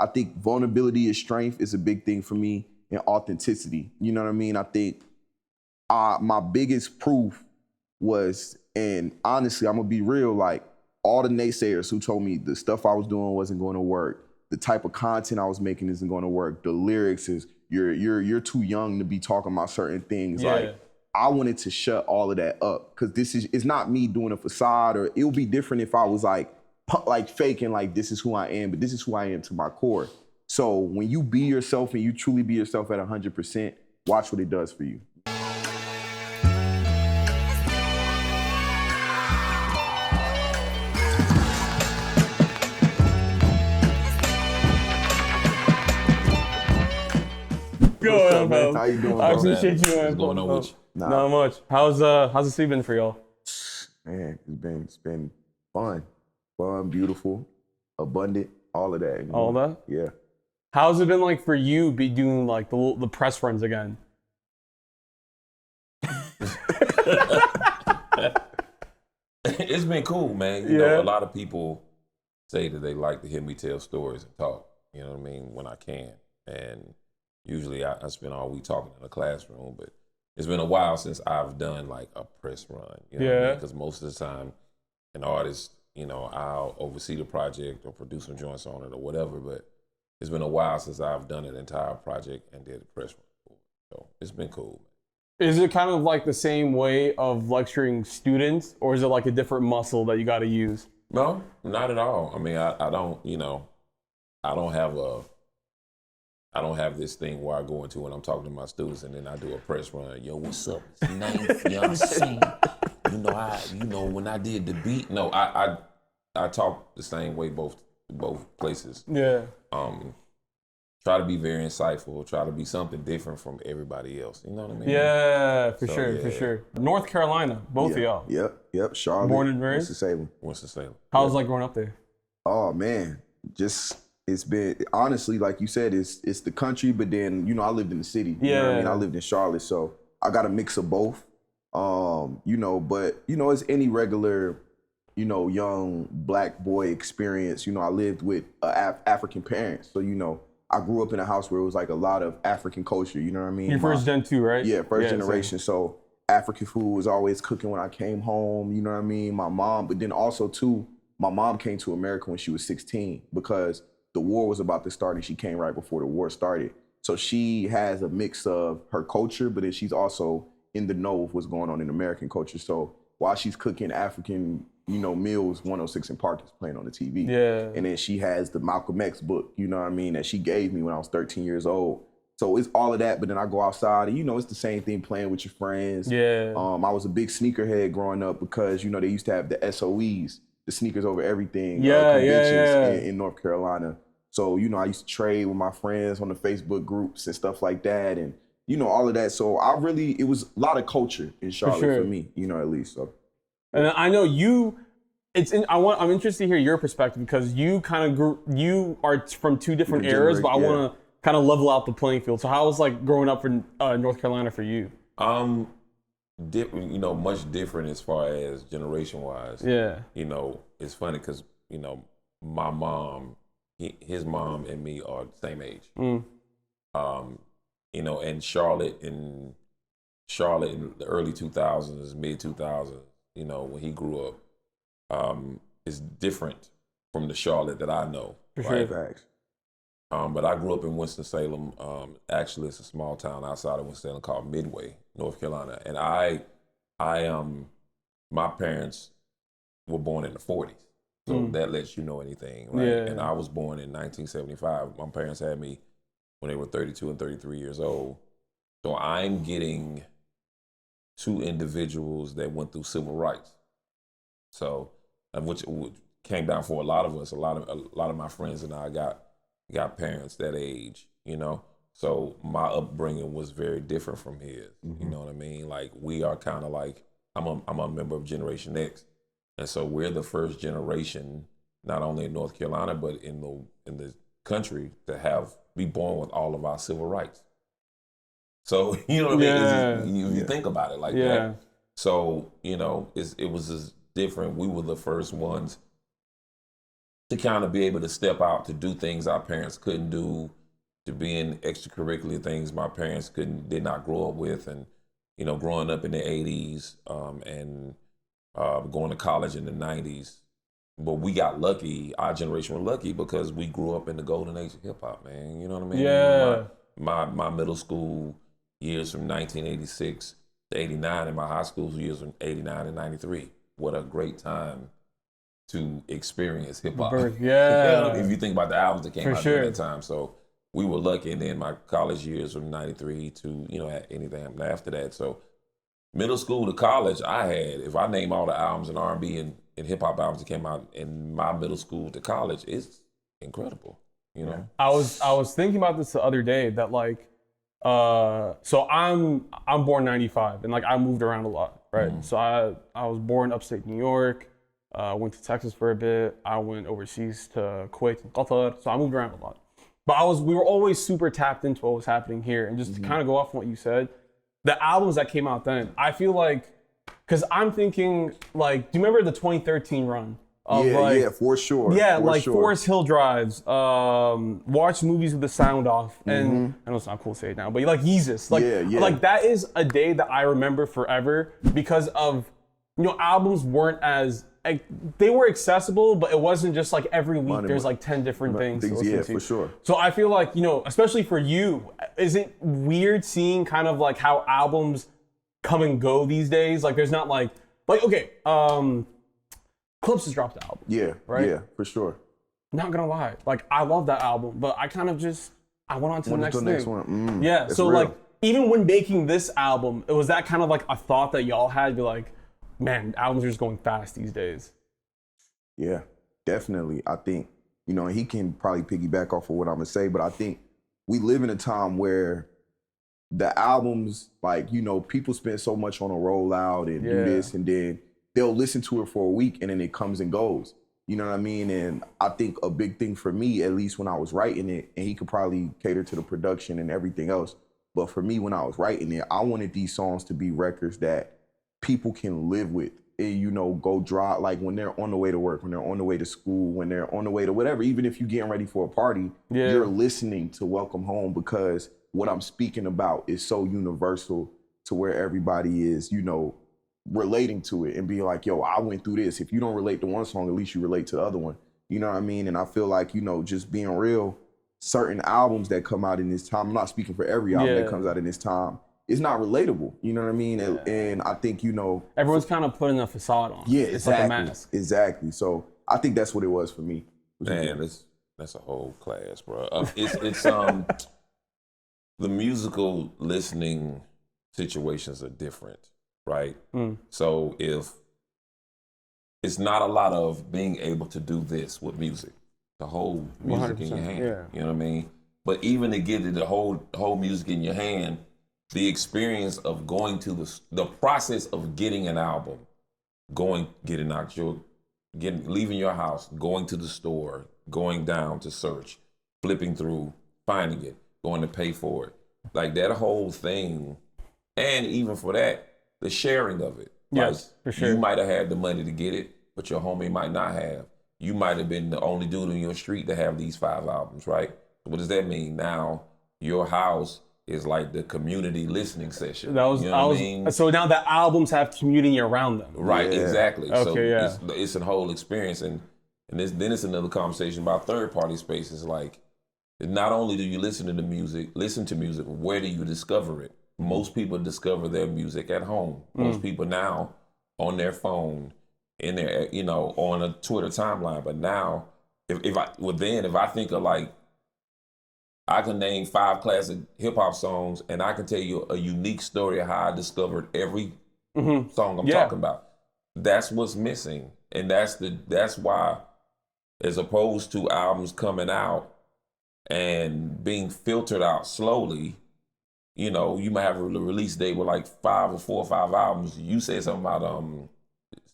I think vulnerability is strength is a big thing for me, and authenticity. You know what I mean? I think my biggest proof was, and honestly, I'm gonna be real, like all the naysayers who told me the stuff I was doing wasn't going to work, the type of content I was making isn't going to work, the lyrics is you're too young to be talking about certain things. Yeah. Like I wanted to shut all of that up because it's not me doing a facade, or it would be different if I was like faking like this is who I am, but this is who I am to my core. So when you be yourself and you truly be yourself at 100%, watch what it does for you. Go ahead, man. How you doing, I bro? appreciate you, man. What's going on with you? Not much. How's the season been for y'all? Man, it's been fun, beautiful, abundant, all of that. You know? All that? Yeah. How's it been like for you be doing like the press runs again? It's been cool, man. You know, a lot of people say that they like to hear me tell stories and talk, you know what I mean, when I can. And usually I spend all week talking in a classroom, but it's been a while since I've done like a press run, you know what I mean? Because most of the time an artist, you know, I'll oversee the project or produce some joints on it or whatever, but it's been a while since I've done an entire project and did a press run. So it's been cool. Is it kind of like the same way of lecturing students, or is it like a different muscle that you got to use? No, not at all. I mean, I don't, you know, I don't have this thing where I go into and I'm talking to my students and then I do a press run. Yo, what's up? It's 9th, you know what I'm saying? You know, when I did the beat, no, I talk the same way both places. Yeah. Try to be very insightful, try to be something different from everybody else. You know what I mean? Yeah, for sure. North Carolina, both of y'all. Yep. Charlotte. Born and raised? Winston-Salem. How was like growing up there? Oh man, it's been, honestly, like you said, it's the country, but then, you know, I lived in the city. You know what I mean? I lived in Charlotte, so I got a mix of both. You know, but, you know, as any regular, you know, young black boy experience, you know, I lived with African parents. So, you know, I grew up in a house where it was like a lot of African culture, you know what I mean? You're first gen too, right? Yeah, first generation. Same. So African food was always cooking when I came home, you know what I mean? My mom, but then also too, my mom came to America when she was 16 because the war was about to start and she came right before the war started. So she has a mix of her culture, but then she's also in the know of what's going on in American culture. So while she's cooking African, you know, meals, 106 in Park is playing on the TV. Yeah. And then she has the Malcolm X book, you know what I mean, that she gave me when I was 13 years old. So it's all of that, but then I go outside and, you know, it's the same thing playing with your friends. Yeah. I was a big sneakerhead growing up because, you know, they used to have the SOEs, the sneakers over everything, conventions in North Carolina. So, you know, I used to trade with my friends on the Facebook groups and stuff like that. And, you know, all of that. So it was a lot of culture in Charlotte for me, you know, at least. So. And I know I'm interested to hear your perspective because you are from two different eras, but I want to kind of level out the playing field. So how was like growing up in North Carolina for you? Different, you know, much different as far as generation wise. Yeah. You know, it's funny because, you know, my mom, his mom and me are the same age. You know, and Charlotte in the early 2000s, mid 2000s, you know, when he grew up, is different from the Charlotte that I know. For right? sure. Facts. But I grew up in Winston-Salem. Actually, it's a small town outside of Winston-Salem called Midway, North Carolina. And my parents were born in the 40s. So that lets you know anything, right? Yeah. And I was born in 1975. My parents had me when they were 32 and 33 years old. So I'm getting two individuals that went through civil rights. So, which came down for a lot of us. A lot of my friends and I got parents that age, you know. So my upbringing was very different from his. You know what I mean? Like we are kind of like I'm a member of Generation X, and so we're the first generation, not only in North Carolina but in the country to be born with all of our civil rights. So you know what I mean? You think about it like that. So you know, it was just different. We were the first ones to kind of be able to step out to do things our parents couldn't do, to be in extracurricular things my parents did not grow up with, and growing up in the 80s and going to college in the 90s. But we got lucky. Our generation were lucky because we grew up in the golden age of hip hop, man. You know what I mean? Yeah. My middle school years from 1986 to 89, and my high school years from 89 to 93. What a great time to experience hip hop. Yeah. If you think about the albums that came out sure. during that time. So we were lucky. And then my college years from 93 to, anything after that. So middle school to college, if I name all the albums in R&B and hip hop albums that came out in my middle school to college, it's incredible. I was thinking about this the other day that so I'm born 95 and I moved around a lot, right? Mm-hmm. So I was born upstate New York, went to Texas for a bit. I went overseas to Kuwait and Qatar. So I moved around a lot. But we were always super tapped into what was happening here. And just to kind of go off on what you said, the albums that came out then, I feel because I'm thinking do you remember the 2013 run? Yeah, for sure. Yeah, Forest Hill Drives, watch movies with the sound off, and I know it's not cool to say it now, but Yeezus. That is a day that I remember forever because of, albums weren't as, they were accessible, but it wasn't just every week there's 10 different things to listen to. For sure. So I feel especially for you, is it weird seeing kind of how albums come and go these days? There's not okay, Clips has dropped the album. Yeah, right? Yeah, for sure. Not gonna lie, I love that album, but I kind of I went on to the next thing. One. Yeah, so real. Even when making this album, it was that kind of a thought that y'all had, be man, albums are just going fast these days. Yeah, definitely. I think, and he can probably piggyback off of what I'm gonna say, but I think we live in a time where the albums, people spend so much on a rollout and do this, and then they'll listen to it for a week and then it comes and goes. You know what I mean? And I think a big thing for me, at least when I was writing it, and he could probably cater to the production and everything else, but for me, when I was writing it, I wanted these songs to be records that people can live with and, go drive, when they're on the way to work, when they're on the way to school, when they're on the way to whatever, even if you're getting ready for a party, you're listening to Welcome Home because what I'm speaking about is so universal to where everybody is, relating to it and being yo, I went through this. If you don't relate to one song, at least you relate to the other one. You know what I mean? And I feel just being real, certain albums that come out in this time, I'm not speaking for every album that comes out in this time, it's not relatable. You know what I mean? And I think, everyone's kind of putting a facade on. Yeah, it's exactly. A mask. Exactly. So I think that's what it was for me. Man, that's a whole class, bro. It's the musical listening situations are different. Right? So if it's not a lot of being able to do this with music, the whole music in your hand, you know what I mean? But even to get the whole music in your hand, the experience of going to the process of getting an album, leaving your house, going to the store, going down to search, flipping through, finding it, going to pay for it. That whole thing, and even for that, the sharing of it. Yes, for sure. You might have had the money to get it, but your homie might not have. You might have been the only dude in your street to have these 5 albums, right? What does that mean? Now your house is the community listening session. So now the albums have community around them. Right, exactly. Okay, so it's a whole experience, and then it's another conversation about third-party spaces. Not only do you listen to music, where do you discover it? Most people discover their music at home. Most people now on their phone, in their, on a Twitter timeline. But now, if I think of I can name 5 classic hip hop songs, and I can tell you a unique story of how I discovered every song I'm talking about. That's what's missing, and that's why, as opposed to albums coming out and being filtered out slowly. You might have a release date with 4 or 5 albums. You said something about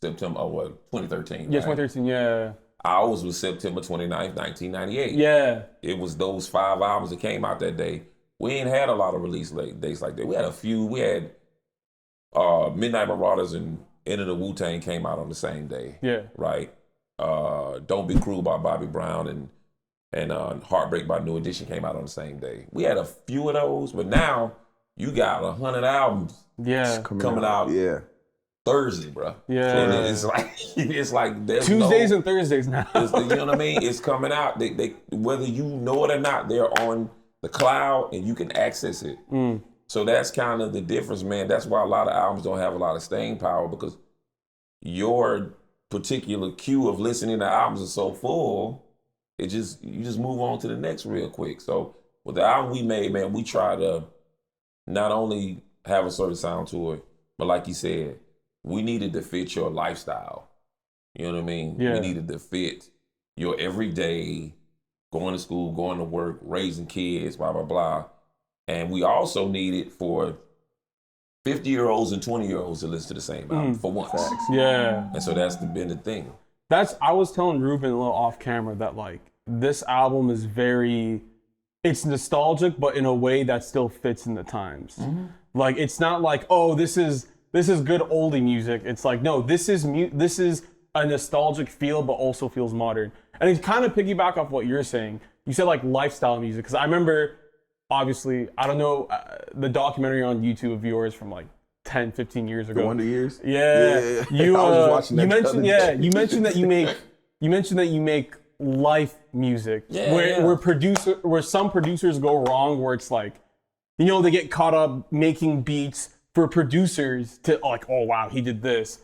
September 2013. Yeah, right? 2013, yeah. Ours was September 29th, 1998. Yeah. It was those 5 albums that came out that day. We ain't had a lot of release dates like that. We had a few. We had Midnight Marauders and Enter the Wu-Tang came out on the same day. Yeah. Right? Don't Be Cruel by Bobby Brown and Heartbreak by New Edition came out on the same day. We had a few of those, but now you got 100 albums coming out Thursday, bro. Yeah. And it's like there's Tuesdays and Thursdays now. you know what I mean? It's coming out. They whether you know it or not, they're on the cloud and you can access it. So that's kind of the difference, man. That's why a lot of albums don't have a lot of staying power, because your particular queue of listening to albums is so full, you just move on to the next real quick. So with the album we made, man, we try to not only have a certain sound to it, but like you said, we needed to fit your lifestyle. You know what I mean? Yeah. We needed to fit your everyday, going to school, going to work, raising kids, blah, blah, blah. And we also needed for 50-year-olds and 20-year-olds to listen to the same album for once. Yeah. And so that's been the thing. I was telling Reuben a little off camera that like this album is it's nostalgic, but in a way that still fits in the times. Like it's not like, oh, this is good oldie music. It's like, no, this is a nostalgic feel, but also feels modern. And it's kind of piggyback off what you're saying. You said like lifestyle music, because I remember, obviously, I don't know, the documentary on YouTube of yours from like 10, 15 years ago. The Wonder Years? Yeah. I was just watching that. You mentioned that you make life music where some producers go wrong, where it's like, you know, they get caught up making beats for producers to like, oh wow, he did this.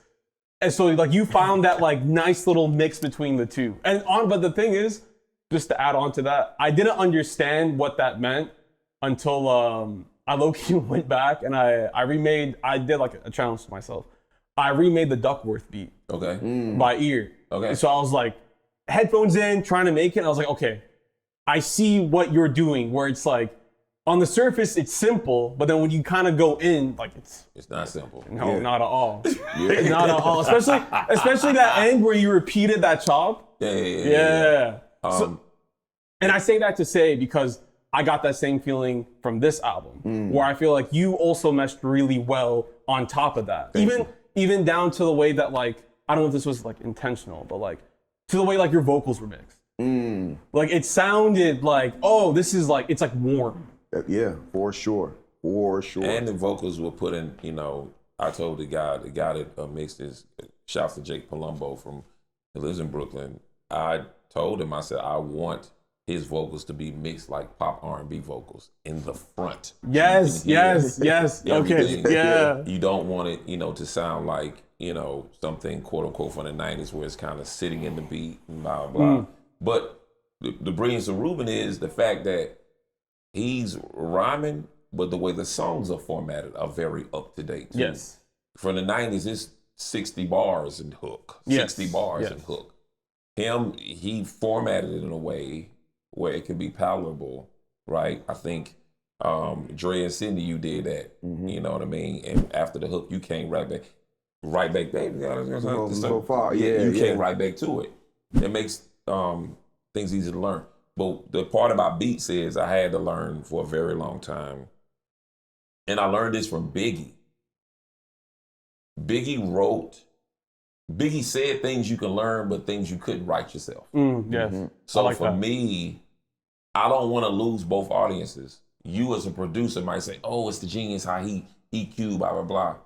And so like you found that like nice little mix between the two. But the thing is, just to add on to that, I didn't understand what that meant until I low-key went back and I did like a challenge to myself. I remade the Duckworth beat. By ear. So I was like, headphones in, trying to make it. And I was like, okay, I see what you're doing, where it's like, on the surface, it's simple, but then when you kind of go in, like it's not simple. No, not at all. Not at all. Especially that end where you repeated that chop. Yeah. And I say that to say, because I got that same feeling from this album, where I feel like you also meshed really well on top of that. Even down to the way that like, I don't know if this was like intentional, but like to the way like your vocals were mixed. Like it sounded like, oh, this is like, it's like warm. Yeah, for sure. And the vocals were put in, you know, I told the guy that mixed this, shouts to Jake Palumbo who lives in Brooklyn. I told him, I said, I want his vocals to be mixed like pop R&B vocals in the front. Yes. Okay. Yeah. You don't want it, you know, to sound like, you know, something quote unquote from the 90s where it's kind of sitting in the beat and blah, blah. But the brilliance of Reuben is the fact that he's rhyming, but the way the songs are formatted are very up to date too. Yes. From the 90s, it's 60 bars and hook. 60 bars and hook. He formatted it in a way where it could be palatable, right? I think Dre and Cindy, you did that. You know what I mean? And after the hook, you came right back. So far, you came right back to it. It makes things easy to learn. But the part about beats is I had to learn for a very long time. And I learned this from Biggie. Biggie said things you can learn, but things you couldn't write yourself. So like for me, I don't want to lose both audiences. You as a producer might say, oh, it's the genius, how he EQ, blah, blah, blah.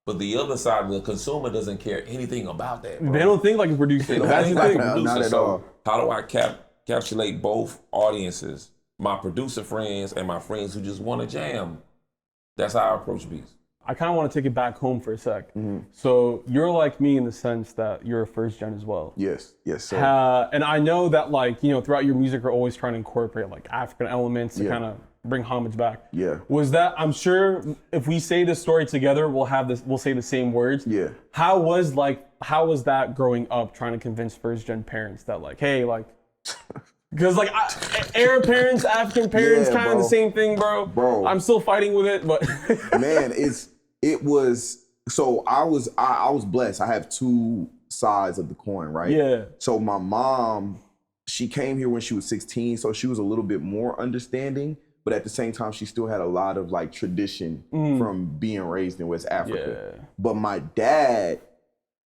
But the other side, the consumer doesn't care anything about that, bro. They don't think like a producer. That's the thing. Not at all. How do I encapsulate both audiences, my producer friends and my friends who just want to jam? That's how I approach beats. I kind of want to take it back home for a sec. So you're like me in the sense that you're a first gen as well. Yes, sir. And I know that like, you know, throughout your music, you're always trying to incorporate like African elements to kind of bring homage back. Yeah. Was that, I'm sure if we say this story together, we'll say the same words. Yeah. How was that growing up trying to convince first gen parents that like, hey, like, because like Arab parents, African parents, kind of the same thing, bro. I'm still fighting with it, but man, it was. So I was blessed. I have two sides of the coin, right? Yeah. So my mom, she came here when she was 16, so she was a little bit more understanding, but at the same time, she still had a lot of like tradition from being raised in West Africa. Yeah. But my dad,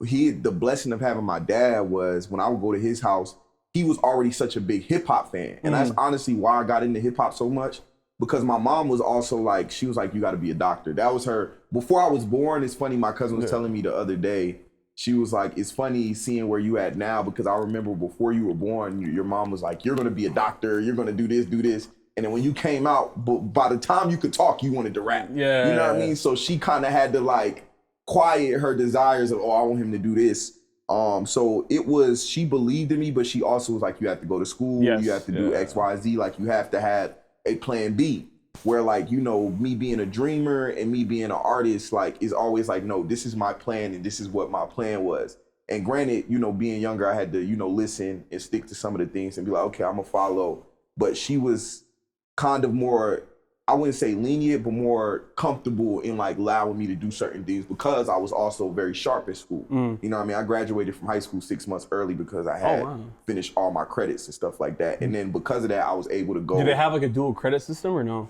the blessing of having my dad was when I would go to his house, he was already such a big hip hop fan. And that's honestly why I got into hip hop so much, because my mom was also like, she was like, you got to be a doctor. That was her. Before I was born, it's funny, my cousin was telling me the other day, she was like, it's funny seeing where you at now, because I remember before you were born, your mom was like, you're going to be a doctor. You're going to do this, do this. And then when you came out, by the time you could talk, you wanted to rap. Yeah. You know what I mean? So she kind of had to like quiet her desires of, oh, I want him to do this. So it was, she believed in me, but she also was like, you have to go to school. Yes. You have to do X, Y, Z. Like you have to have a plan B. Where like, you know, me being a dreamer and me being an artist, like is always like, no, this is my plan and this is what my plan was. And granted, you know, being younger, I had to, you know, listen and stick to some of the things and be like, okay, I'm gonna follow. But she was kind of more, I wouldn't say lenient, but more comfortable in like allowing me to do certain things, because I was also very sharp at school. You know what I mean? I graduated from high school 6 months early because I had finished all my credits and stuff like that. And then because of that, I was able to go. Do they have like a dual credit system or no?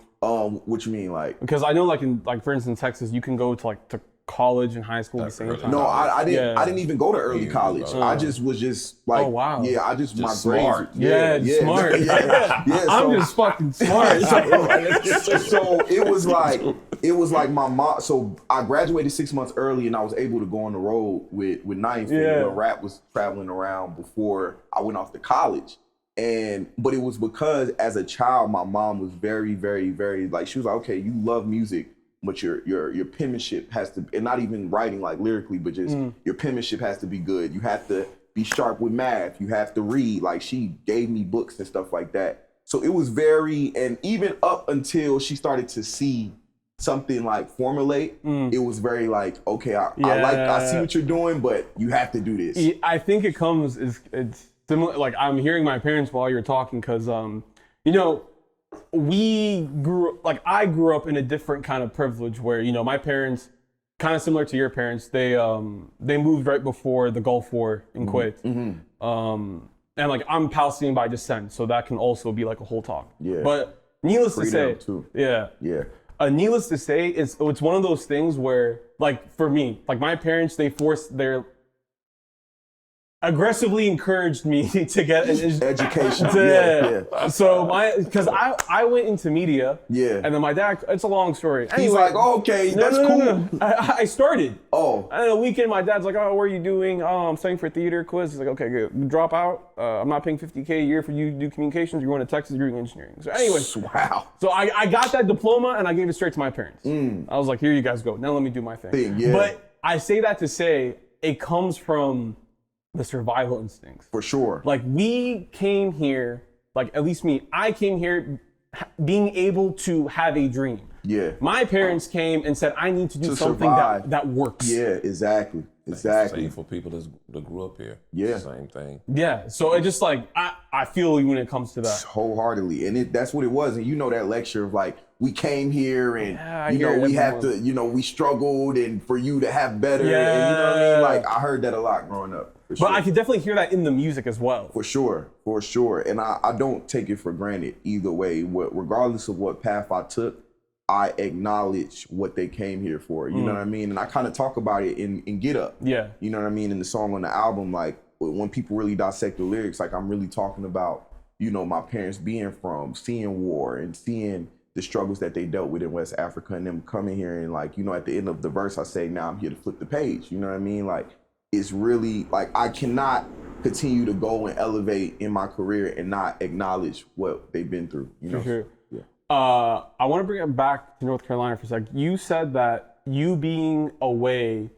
What you mean, like? Because I know, like in for instance, Texas, you can go to like to college and high school at the same time. No, I didn't. I didn't even go to early college. I just was just like, oh wow, yeah. I just my smart. grades. Smart. Yeah. I'm just fucking smart. So it was like my mom. So I graduated 6 months early, and I was able to go on the road with Ninth. Yeah. When rap was traveling around before I went off to college. But it was because as a child, my mom was very, very, very like, she was like, okay, you love music, but your penmanship has to, and not even writing like lyrically, but just your penmanship has to be good. You have to be sharp with math. You have to read. Like she gave me books and stuff like that. So it was very, and even up until she started to see something like formulate, it was very like, okay, I see what you're doing, but you have to do this. I think it's similar. Like I'm hearing my parents while you're talking, because you know, I grew up in a different kind of privilege where, you know, my parents, kind of similar to your parents, they moved right before the Gulf War in Kuwait. And like I'm Palestinian by descent, so that can also be like a whole talk. Yeah. But needless to say, too. Yeah. Needless to say, it's one of those things where, like for me, like my parents, they aggressively encouraged me to get an education. So because I went into media. Yeah. And then my dad, it's a long story. Anyway, he's like, oh, okay, that's cool. No. I started. Oh. And then a weekend, my dad's like, oh, what are you doing? Oh, I'm studying for theater quiz. He's like, okay, good. You drop out. I'm not paying $50K a year for you to do communications. You're going to Texas, you're doing engineering. So anyway. Wow. So I got that diploma and I gave it straight to my parents. I was like, here you guys go. Now let me do my thing. Yeah. But I say that to say it comes from the survival instincts. For sure. Like we came here, like at least me, I came here being able to have a dream. Yeah. My parents came and said, I need to do something that works. Yeah, exactly. Same for people that grew up here. Yeah. Same thing. Yeah. So it just like, I feel when it comes to that. Wholeheartedly. And that's what it was. And you know that lecture of like, we came here and, you know, we have to, you know, we struggled and for you to have better. Yeah. And you know what I mean? Like I heard that a lot growing up. But I could definitely hear that in the music as well. For sure. And I don't take it for granted either way. Regardless of what path I took, I acknowledge what they came here for. You know what I mean? And I kind of talk about it in Get Up. Yeah. You know what I mean? In the song on the album, like when people really dissect the lyrics, like I'm really talking about, you know, my parents being from, seeing war and seeing the struggles that they dealt with in West Africa and them coming here and like, you know, at the end of the verse, I say, now I'm here to flip the page. You know what I mean? Like, it's really like I cannot continue to go and elevate in my career and not acknowledge what they've been through. You know? For sure. Yeah. I want to bring it back to North Carolina for a sec. You said that you being away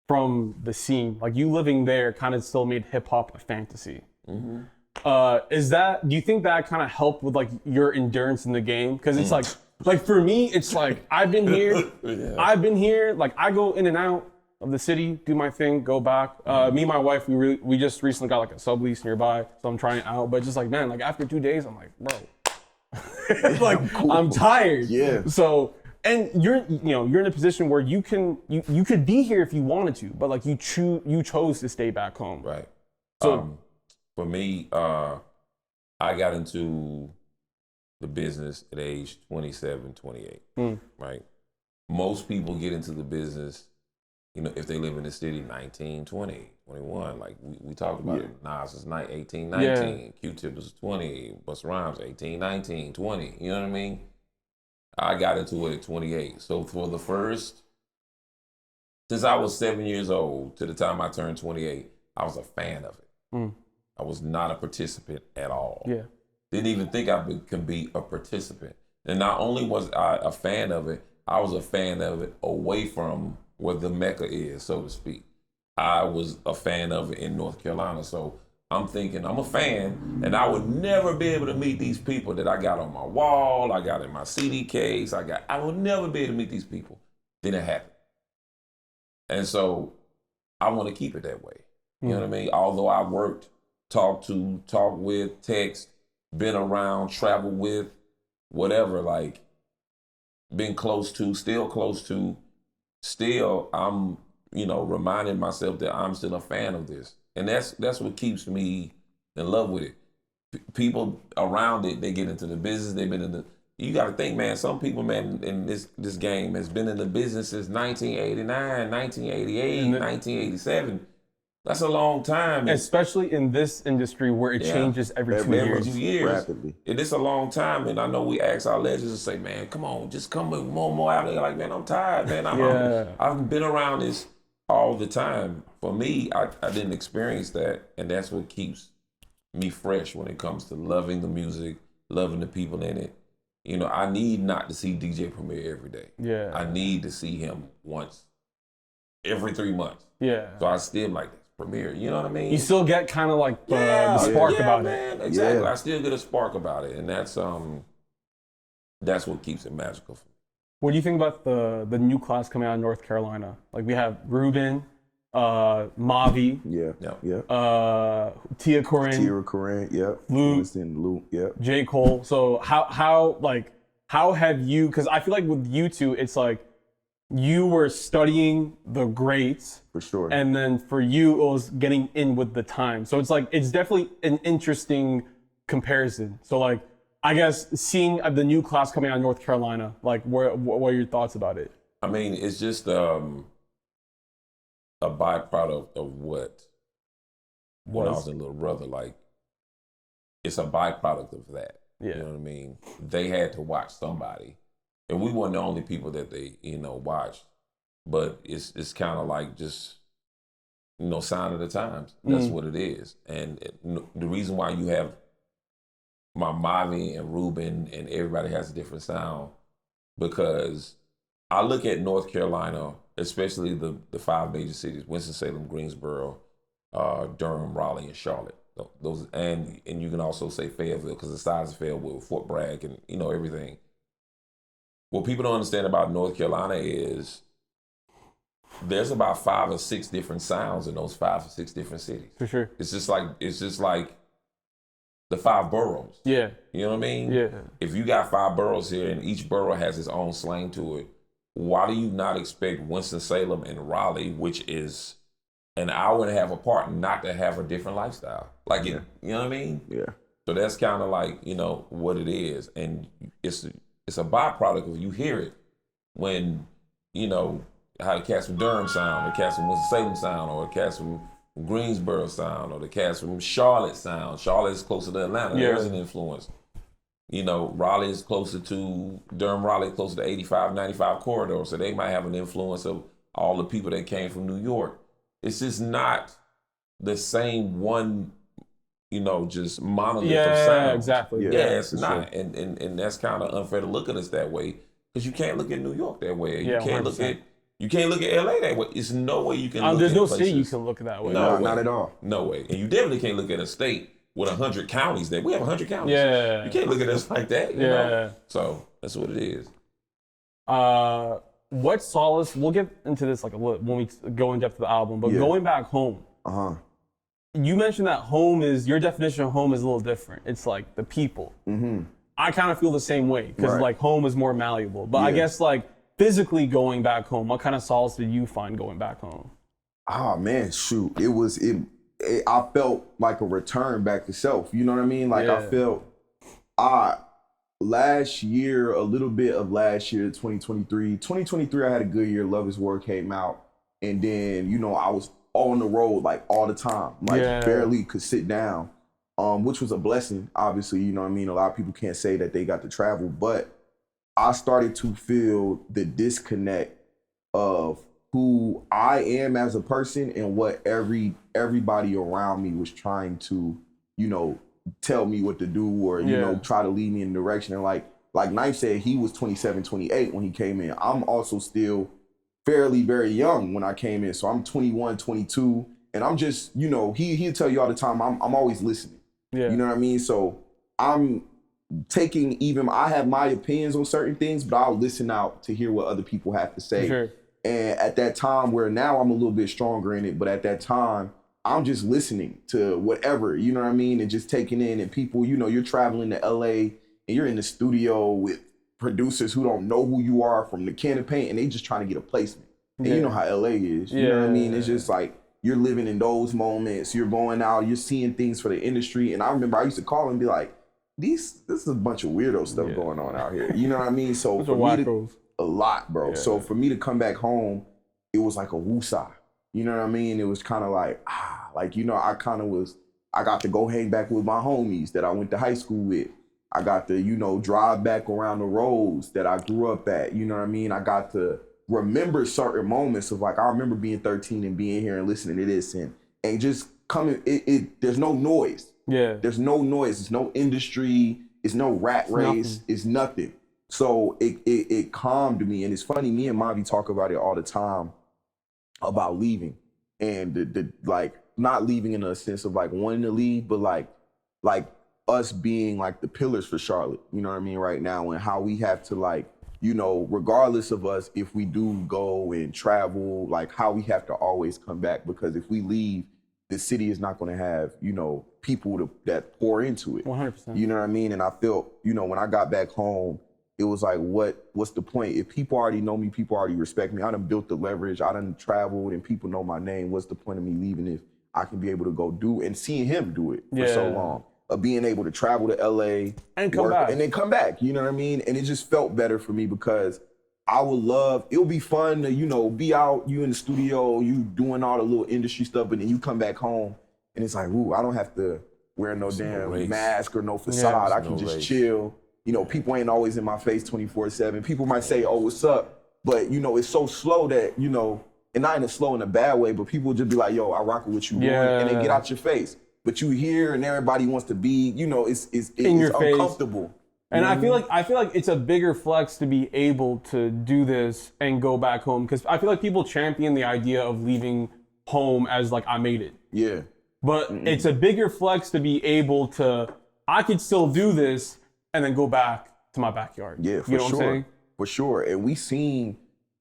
from the scene, like you living there, kind of still made hip hop a fantasy. Do you think that kind of helped with like your endurance in the game? Because it's like for me, it's like I've been here, like I go in and out of the city, do my thing, go back. Me and my wife, we just recently got like a sublease nearby, so I'm trying it out. But just like, man, like after 2 days, I'm like, bro, like I'm tired. Yeah. So, and you're in a position where you could be here if you wanted to, but like you chose to stay back home. Right. So for me, I got into the business at age 27, 28. Right. Most people get into the business if they live in the city, 19, 20, 21. Like we talked about it. Nas is 18, 19. Yeah. Q-Tip is 20. Busta Rhymes 18, 19, 20. You know what I mean? I got into it at 28. So for the first, since I was 7 years old to the time I turned 28, I was a fan of it. I was not a participant at all. Yeah. Didn't even think I could be a participant. And not only was I a fan of it, I was a fan of it away from where the Mecca is, so to speak. I was a fan of it in North Carolina. So I'm thinking I'm a fan, and I would never be able to meet these people that I got on my wall, I got in my CD case, I would never be able to meet these people. Then it happened. And so I want to keep it that way. You know what I mean? Although I worked, talked with, text, been around, traveled with, whatever, like been close to, still I'm, reminding myself that I'm still a fan of this. And that's what keeps me in love with it. People around it, they get into the business, they've been in the, you got to think, man, some people, man, in this game has been in the business since 1989, 1988, 1987. That's a long time. Especially in this industry where it changes every 2 years. Rapidly. It is a long time. And I know we ask our legends to say, man, come on, just come with more out there. Like, man, I'm tired, man. I've been around this all the time. For me, I didn't experience that. And that's what keeps me fresh when it comes to loving the music, loving the people in it. I need not to see DJ Premier every day. Yeah. I need to see him once every 3 months. Yeah. So I still like Premier, you know what I mean? You still get kind of like the spark about it. Exactly. I still get a spark about it, and that's what keeps it magical for me. What do you think about the new class coming out of North Carolina? Like we have Reuben, Mavi, Tia Corinne, Luke, J. Cole. So how have you? Because I feel like with you two, it's like you were studying the greats for sure, and then for you it was getting in with the time. So it's like it's definitely an interesting comparison. So like I guess seeing the new class coming out of North Carolina, like what are your thoughts about it? I mean, it's just a byproduct of what when I was a little brother. Like it's a byproduct of that. Yeah. You know what I mean? They had to watch somebody. And we weren't the only people that they, watched. But it's kind of like just, sign of the times. That's what it is. And the reason why you have my Mavi and Reuben and everybody has a different sound, because I look at North Carolina, especially the 5 major cities, Winston-Salem, Greensboro, Durham, Raleigh, and Charlotte. Those and you can also say Fayetteville because the size of Fayetteville, Fort Bragg, and everything. What people don't understand about North Carolina is there's about 5 or 6 different sounds in those 5 or 6 different cities. For sure. It's just like the 5 boroughs. Yeah. You know what I mean? Yeah. If you got 5 boroughs here and each borough has its own slang to it, why do you not expect Winston-Salem and Raleigh, which is an hour and a half apart, not to have a different lifestyle? Like, you know what I mean? Yeah. So that's kind of like, what it is. And it's a byproduct of you hear it when, how the cats from Durham sound, the cats from Winston-Salem sound, or the cats from Greensboro sound, or the cats from Charlotte sound. Charlotte is closer to Atlanta. Yeah. There's an influence. Raleigh is closer to, Durham, Raleigh closer to 85, 95 corridor, so they might have an influence of all the people that came from New York. It's just not the same one, just monolith of sound. Yeah, exactly. Yeah, it's not. Sure. And that's kind of unfair to look at us that way, because you can't look at New York that way. You can't 100%. You can't look at LA that way. It's no way you can look there's at no places. city you can look at that way. No, not at all. No way. And you definitely can't look at a state with 100 counties. We have 100 counties. Yeah. You can't look at us like that. You know? So that's what it is. What solace, we'll get into this like a little when we go in depth to the album, but going back home. You mentioned that your definition of home is a little different. It's like the people. Mm-hmm. I kind of feel the same way because like home is more malleable. But I guess like physically going back home, what kind of solace did you find going back home? Oh man, shoot. I felt like a return back to self. You know what I mean? Like I felt, last year, a little bit of last year, 2023, I had a good year. Love Is War came out. And then, you know, I was on the road like all the time, like barely could sit down, which was a blessing. Obviously, you know what I mean? A lot of people can't say that they got to travel, but I started to feel the disconnect of who I am as a person and what everybody around me was trying to, you know, tell me what to do or, you know, try to lead me in the direction. And like 9th said, he was 27, 28 when he came in. I'm also still fairly very young when I came in. So I'm 21, 22, and I'm just, you know, he'll tell you all the time, I'm always listening. You know what I mean? So I'm taking I have my opinions on certain things, but I'll listen out to hear what other people have to say. Sure. And at that time, where now I'm a little bit stronger in it, but at that time, I'm just listening to whatever, you know what I mean? And just taking in, and people, you know, you're traveling to LA and you're in the studio with producers who don't know who you are from the can of paint, and they just trying to get a placement. And you know how LA is, you know what I mean? It's just like, you're living in those moments, you're going out, you're seeing things for the industry. And I remember I used to call and be like, this is a bunch of weirdo stuff going on out here. You know what I mean? So for me a lot, bro. So for me to come back home, it was like a woosah. You know what I mean? It was kind of like, you know, I got to go hang back with my homies that I went to high school with. I got to, you know, drive back around the roads that I grew up at. You know what I mean? I got to remember certain moments of like, I remember being 13 and being here and listening to this and just coming, there's no noise. There's no noise. There's no industry. It's no rat race. It's nothing. So it calmed me. And it's funny, me and Mavi talk about it all the time about leaving and the like, not leaving in a sense of like wanting to leave, but like us being like the pillars for Charlotte, you know what I mean, right now, and how we have to like, you know, regardless of us, if we do go and travel, like how we have to always come back, because if we leave, the city is not going to have, you know, people that pour into it. 100%. You know what I mean? And I felt, you know, when I got back home, it was like, what's the point? If people already know me, people already respect me. I done built the leverage. I done traveled and people know my name. What's the point of me leaving if I can be able to go do and seeing him do it for so long? Of being able to travel to LA and come back. And then come back, you know what I mean? And it just felt better for me because I would love, it would be fun to, you know, be out, you in the studio, you doing all the little industry stuff, but then you come back home and it's like, ooh, I don't have to wear no damn mask or no facade. I can just chill. You know, people ain't always in my face 24/7. People might say, oh, what's up? But, you know, it's so slow that, you know, and not in a slow in a bad way, but people just be like, yo, I rock with what you doing, and they get out your face. But you here and everybody wants to be, you know, it's uncomfortable. Face. And I feel like it's a bigger flex to be able to do this and go back home, because I feel like people champion the idea of leaving home as like I made it. Yeah. But it's a bigger flex to be able to, I could still do this and then go back to my backyard. Yeah, for you know what I'm saying? For sure. And we seen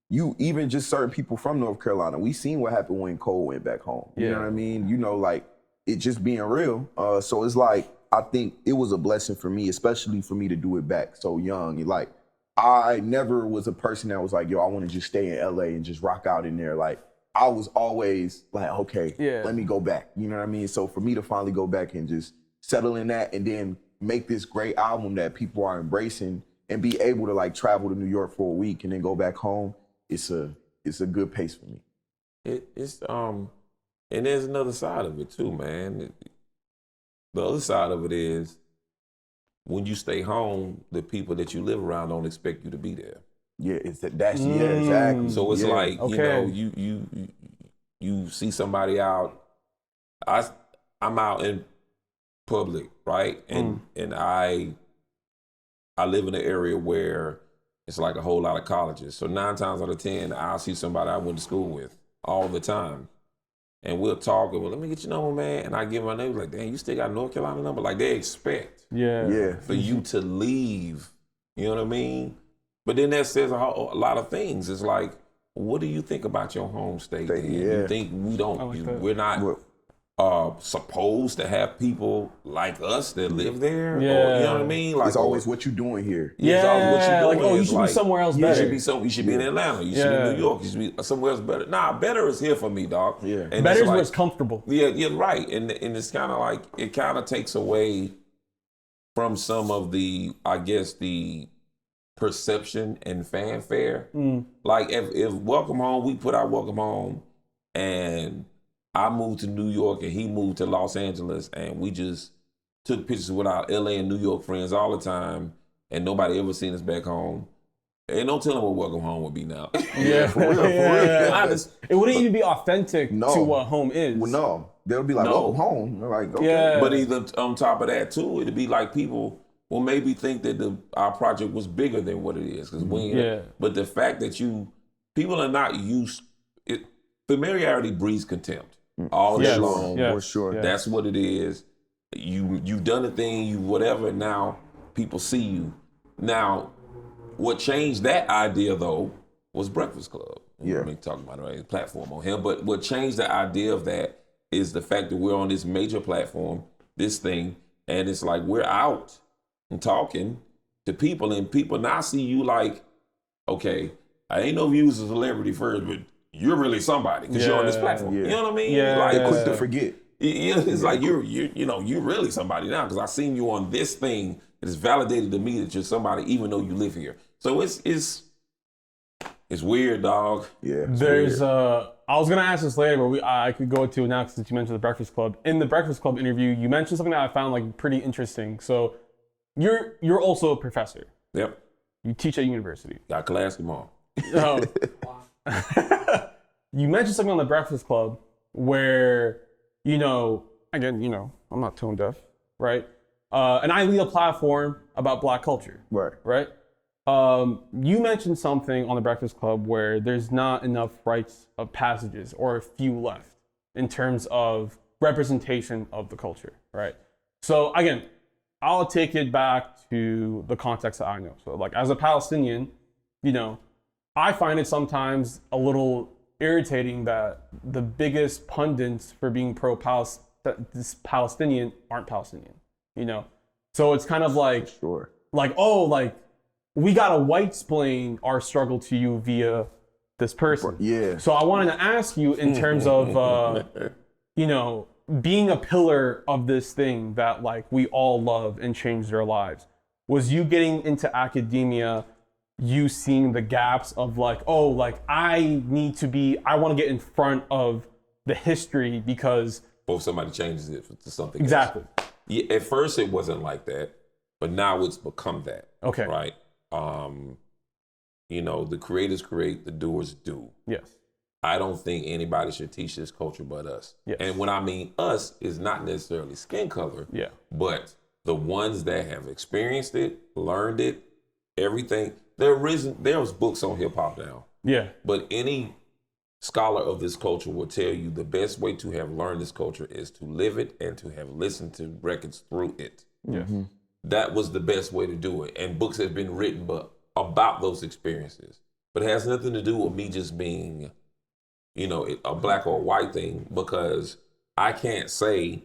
even just certain people from North Carolina, we seen what happened when Cole went back home. You know what I mean? You know, like it just being real. So it's like, I think it was a blessing for me, especially for me to do it back so young. Like, I never was a person that was like, yo, I want to just stay in LA and just rock out in there. Like, I was always like, okay, let me go back. You know what I mean? So for me to finally go back and just settle in that and then make this great album that people are embracing and be able to like travel to New York for a week and then go back home, it's a good pace for me. It's and there's another side of it too, man. The other side of it is when you stay home, the people that you live around don't expect you to be there. Yeah, exactly. So it's like, you know, you see somebody out. I'm out in public, right? And I live in an area where it's like a whole lot of colleges. So 9 times out of 10, I'll see somebody I went to school with all the time. And we'll talk, and well, let me get your number, man. And I give my name, like, dang, you still got a North Carolina number? Like, they expect for you to leave. You know what I mean? But then that says a lot of things. It's like, what do you think about your home state? You think we're not supposed to have people like us that live there? Or, you know what I mean? Like, it's always what you doing here. It's always what you doing. Like, oh, you should be somewhere else better. You should be in Atlanta. You should be in New York. You should be somewhere else better. Nah, better is here for me, dog. Yeah. And better is like, what's comfortable. Yeah, right. And it's kind of like, it kind of takes away from some of the, I guess, the perception and fanfare. Like if Welcome Home, we put out Welcome Home, And I moved to New York and he moved to Los Angeles, and we just took pictures with our LA and New York friends all the time, and nobody ever seen us back home. Ain't no telling what welcome home would be now. Yeah, for real, for real. It wouldn't even be authentic to what home is. Well, no, they'll be like, "Oh, home." They're like, okay. Yeah. But either on top of that too, it'd be like people will maybe think that our project was bigger than what it is, because But the fact that people are not used. Familiarity breeds contempt all day long. For sure. Yeah. That's what it is. You've done a thing, you whatever. Now people see you. Now, what changed that idea though was Breakfast Club. Yeah, we talking about the platform on here. But what changed the idea of that is the fact that we're on this major platform, this thing, and it's like we're out and talking to people, and people now see you like, okay, I ain't know if you was a celebrity first, but you're really somebody because you're on this platform. Yeah. You know what I mean? Yeah. Like, They're quick to forget. It's like you're really somebody now because I seen you on this thing. It's validated to me that you're somebody, even though you live here. So it's weird, dog. Yeah. There's I was gonna ask this later, but I could go to it now since you mentioned the Breakfast Club. In the Breakfast Club interview, you mentioned something that I found like pretty interesting. So you're also a professor. Yep. You teach at university. Got class tomorrow. Oh. You mentioned something on the Breakfast Club where, again, I'm not tone deaf, right? And I lead a platform about Black culture, right? You mentioned something on the Breakfast Club where there's not enough rites of passages or a few left in terms of representation of the culture, right? So again, I'll take it back to the context that I know. So like as a Palestinian, I find it sometimes a little irritating that the biggest pundits for being pro-Palestinian aren't Palestinian, So it's kind of like, we gotta white-splain our struggle to you via this person. Yeah. So I wanted to ask you in terms of, being a pillar of this thing that like we all love and changed their lives. Was you getting into academia, you seeing the gaps of like, I want to get in front of the history because... Or somebody changes it to something Exactly. else. Yeah, at first it wasn't like that, but now it's become that. Okay. Right? The creators create, the doers do. Yes. I don't think anybody should teach this culture but us. Yes. And when I mean us, is not necessarily skin color, but the ones that have experienced it, learned it, everything. There was books on hip hop now. Yeah. But any scholar of this culture will tell you the best way to have learned this culture is to live it and to have listened to records through it. Yes. Mm-hmm. That was the best way to do it. And books have been written about those experiences. But it has nothing to do with me just being, a black or white thing, because I can't say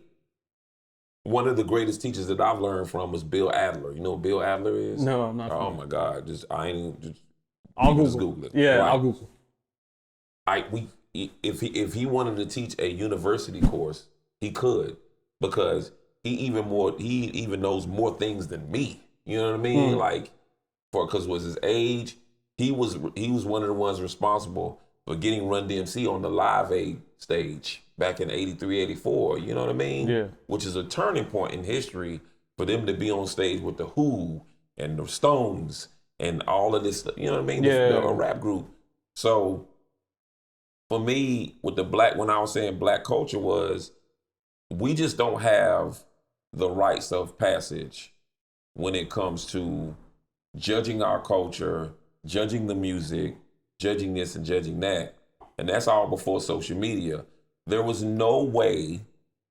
one of the greatest teachers that I've learned from was Bill Adler. You know what Bill Adler is? No, I'm not. Oh my God! I'll Google it. Yeah, right? I'll Google. If he wanted to teach a university course, he could, because he even knows more things than me. You know what I mean? Because was his age, he was one of the ones responsible for getting Run DMC on the Live Aid stage back in 83, 84. You know what I mean? Yeah. Which is a turning point in history for them to be on stage with the Who and the Stones and all of this stuff. You know what I mean? Yeah. The rap group. So for me, when I was saying black culture was, we just don't have the rites of passage when it comes to judging our culture, judging the music, judging this and judging that. And that's all before social media. There was no way,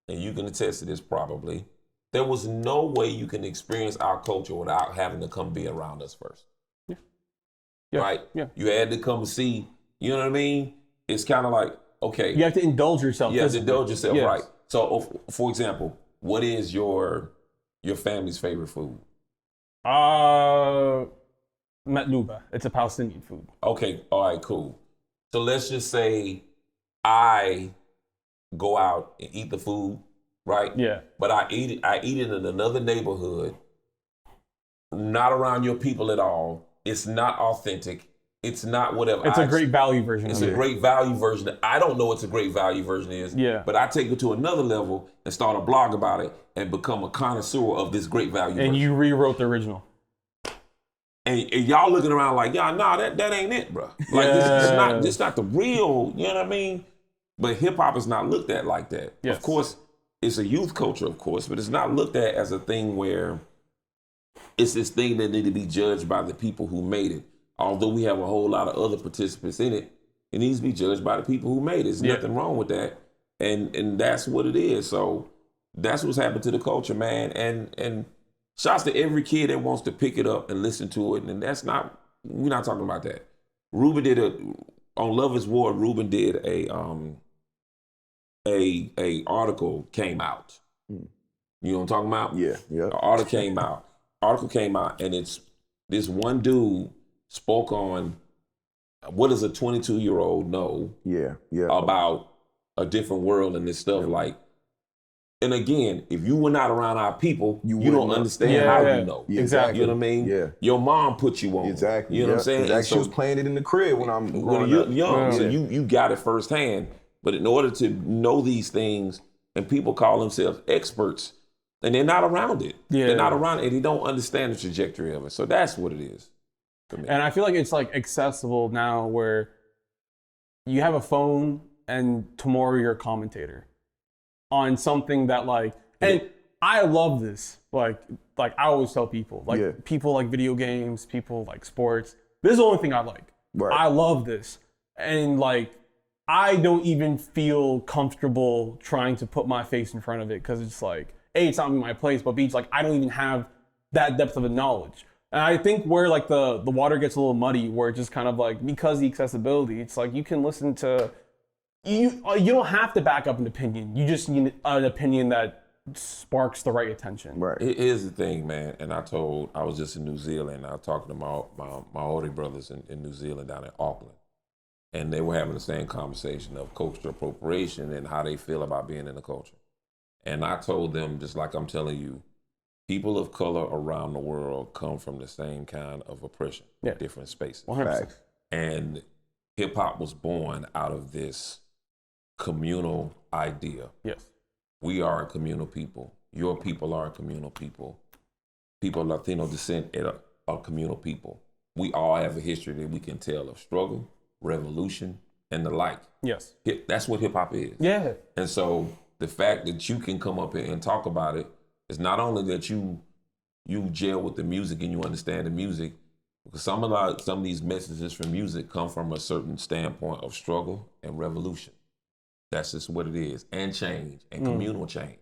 and you can attest to this probably, there was no way you can experience our culture without having to come be around us first. Yeah. Right? Yeah. You had to come see, you know what I mean? It's kind of like, okay. You have to indulge yourself. You have to indulge yourself, yes. right. So, for example, what is your family's favorite food? Matluba. It's a Palestinian food. Okay, all right, cool. So let's just say I go out and eat the food, right? Yeah. But I eat it in another neighborhood, not around your people at all. It's not authentic. it's not whatever. It's a great value version. It's of a it. great value version. I don't know what's a great value version is. Yeah. But I take it to another level and start a blog about it and become a connoisseur of this great value version. And you rewrote the original. And y'all looking around like, yeah, nah, that ain't it, bro. Like this not the real, you know what I mean? But hip hop is not looked at like that. Yes. Of course, it's a youth culture, of course, but it's not looked at as a thing where it's this thing that need to be judged by the people who made it. Although we have a whole lot of other participants in it, it needs to be judged by the people who made it. There's nothing wrong with that. And that's what it is. So that's what's happened to the culture, man. And shouts to every kid that wants to pick it up and listen to it. And we're not talking about that. Reuben did on Love is War, Reuben did a article came out. You know what I'm talking about? Yeah. An article came out and it's this one dude spoke on what does a 22-year-old know about a different world and this stuff like. And again, if you were not around our people, you don't understand how you know. Yeah, exactly. You know what I mean? Yeah. Your mom put you on. Exactly. You know what I'm saying? Exactly. She was playing it in the crib when I'm growing you're up. young, so you got it firsthand. But in order to know these things, and people call themselves experts, and they're not around it. Yeah. They're not around it, and they don't understand the trajectory of it. So that's what it is for me. And I feel like it's like accessible now where you have a phone and tomorrow you're a commentator on something that like, and I love this. Like I always tell people, people like video games, people like sports. This is the only thing I like. Right. I love this. And like, I don't even feel comfortable trying to put my face in front of it because it's like, A, it's not in my place, but B, it's like, I don't even have that depth of a knowledge. And I think where like the water gets a little muddy, where it's just kind of like, because the accessibility, it's like you can listen to, you don't have to back up an opinion. You just need an opinion that sparks the right attention. Right. Here's the thing, man. And I was just in New Zealand. I was talking to my older brothers in New Zealand down in Auckland. And they were having the same conversation of cultural appropriation and how they feel about being in the culture. And I told them, just like I'm telling you, people of color around the world come from the same kind of oppression, different spaces. 100%. And hip hop was born out of this communal idea. Yes. We are a communal people. Your people are a communal people. People of Latino descent are communal people. We all have a history that we can tell of struggle, revolution, and the like. Yes. That's what hip hop is. Yeah. And so the fact that you can come up here and talk about it is not only that you gel with the music and you understand the music, because some of these messages from music come from a certain standpoint of struggle and revolution. That's just what it is. And change and communal change.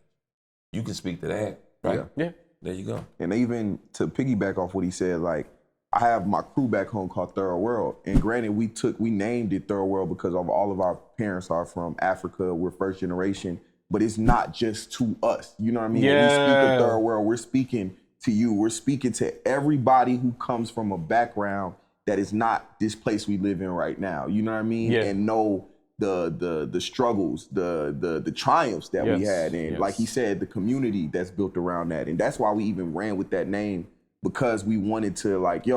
You can speak to that, right? Yeah. There you go. And even to piggyback off what he said, like, I have my crew back home called Thorough World. And granted, we named it Thorough World because of all of our parents are from Africa. We're first generation, but it's not just to us. You know what I mean? Yeah. When we speak of Thorough World, we're speaking to you. We're speaking to everybody who comes from a background that is not this place we live in right now. You know what I mean? Yeah. And know the struggles, the triumphs that we had. And like he said, the community that's built around that. And that's why we even ran with that name, because we wanted to like,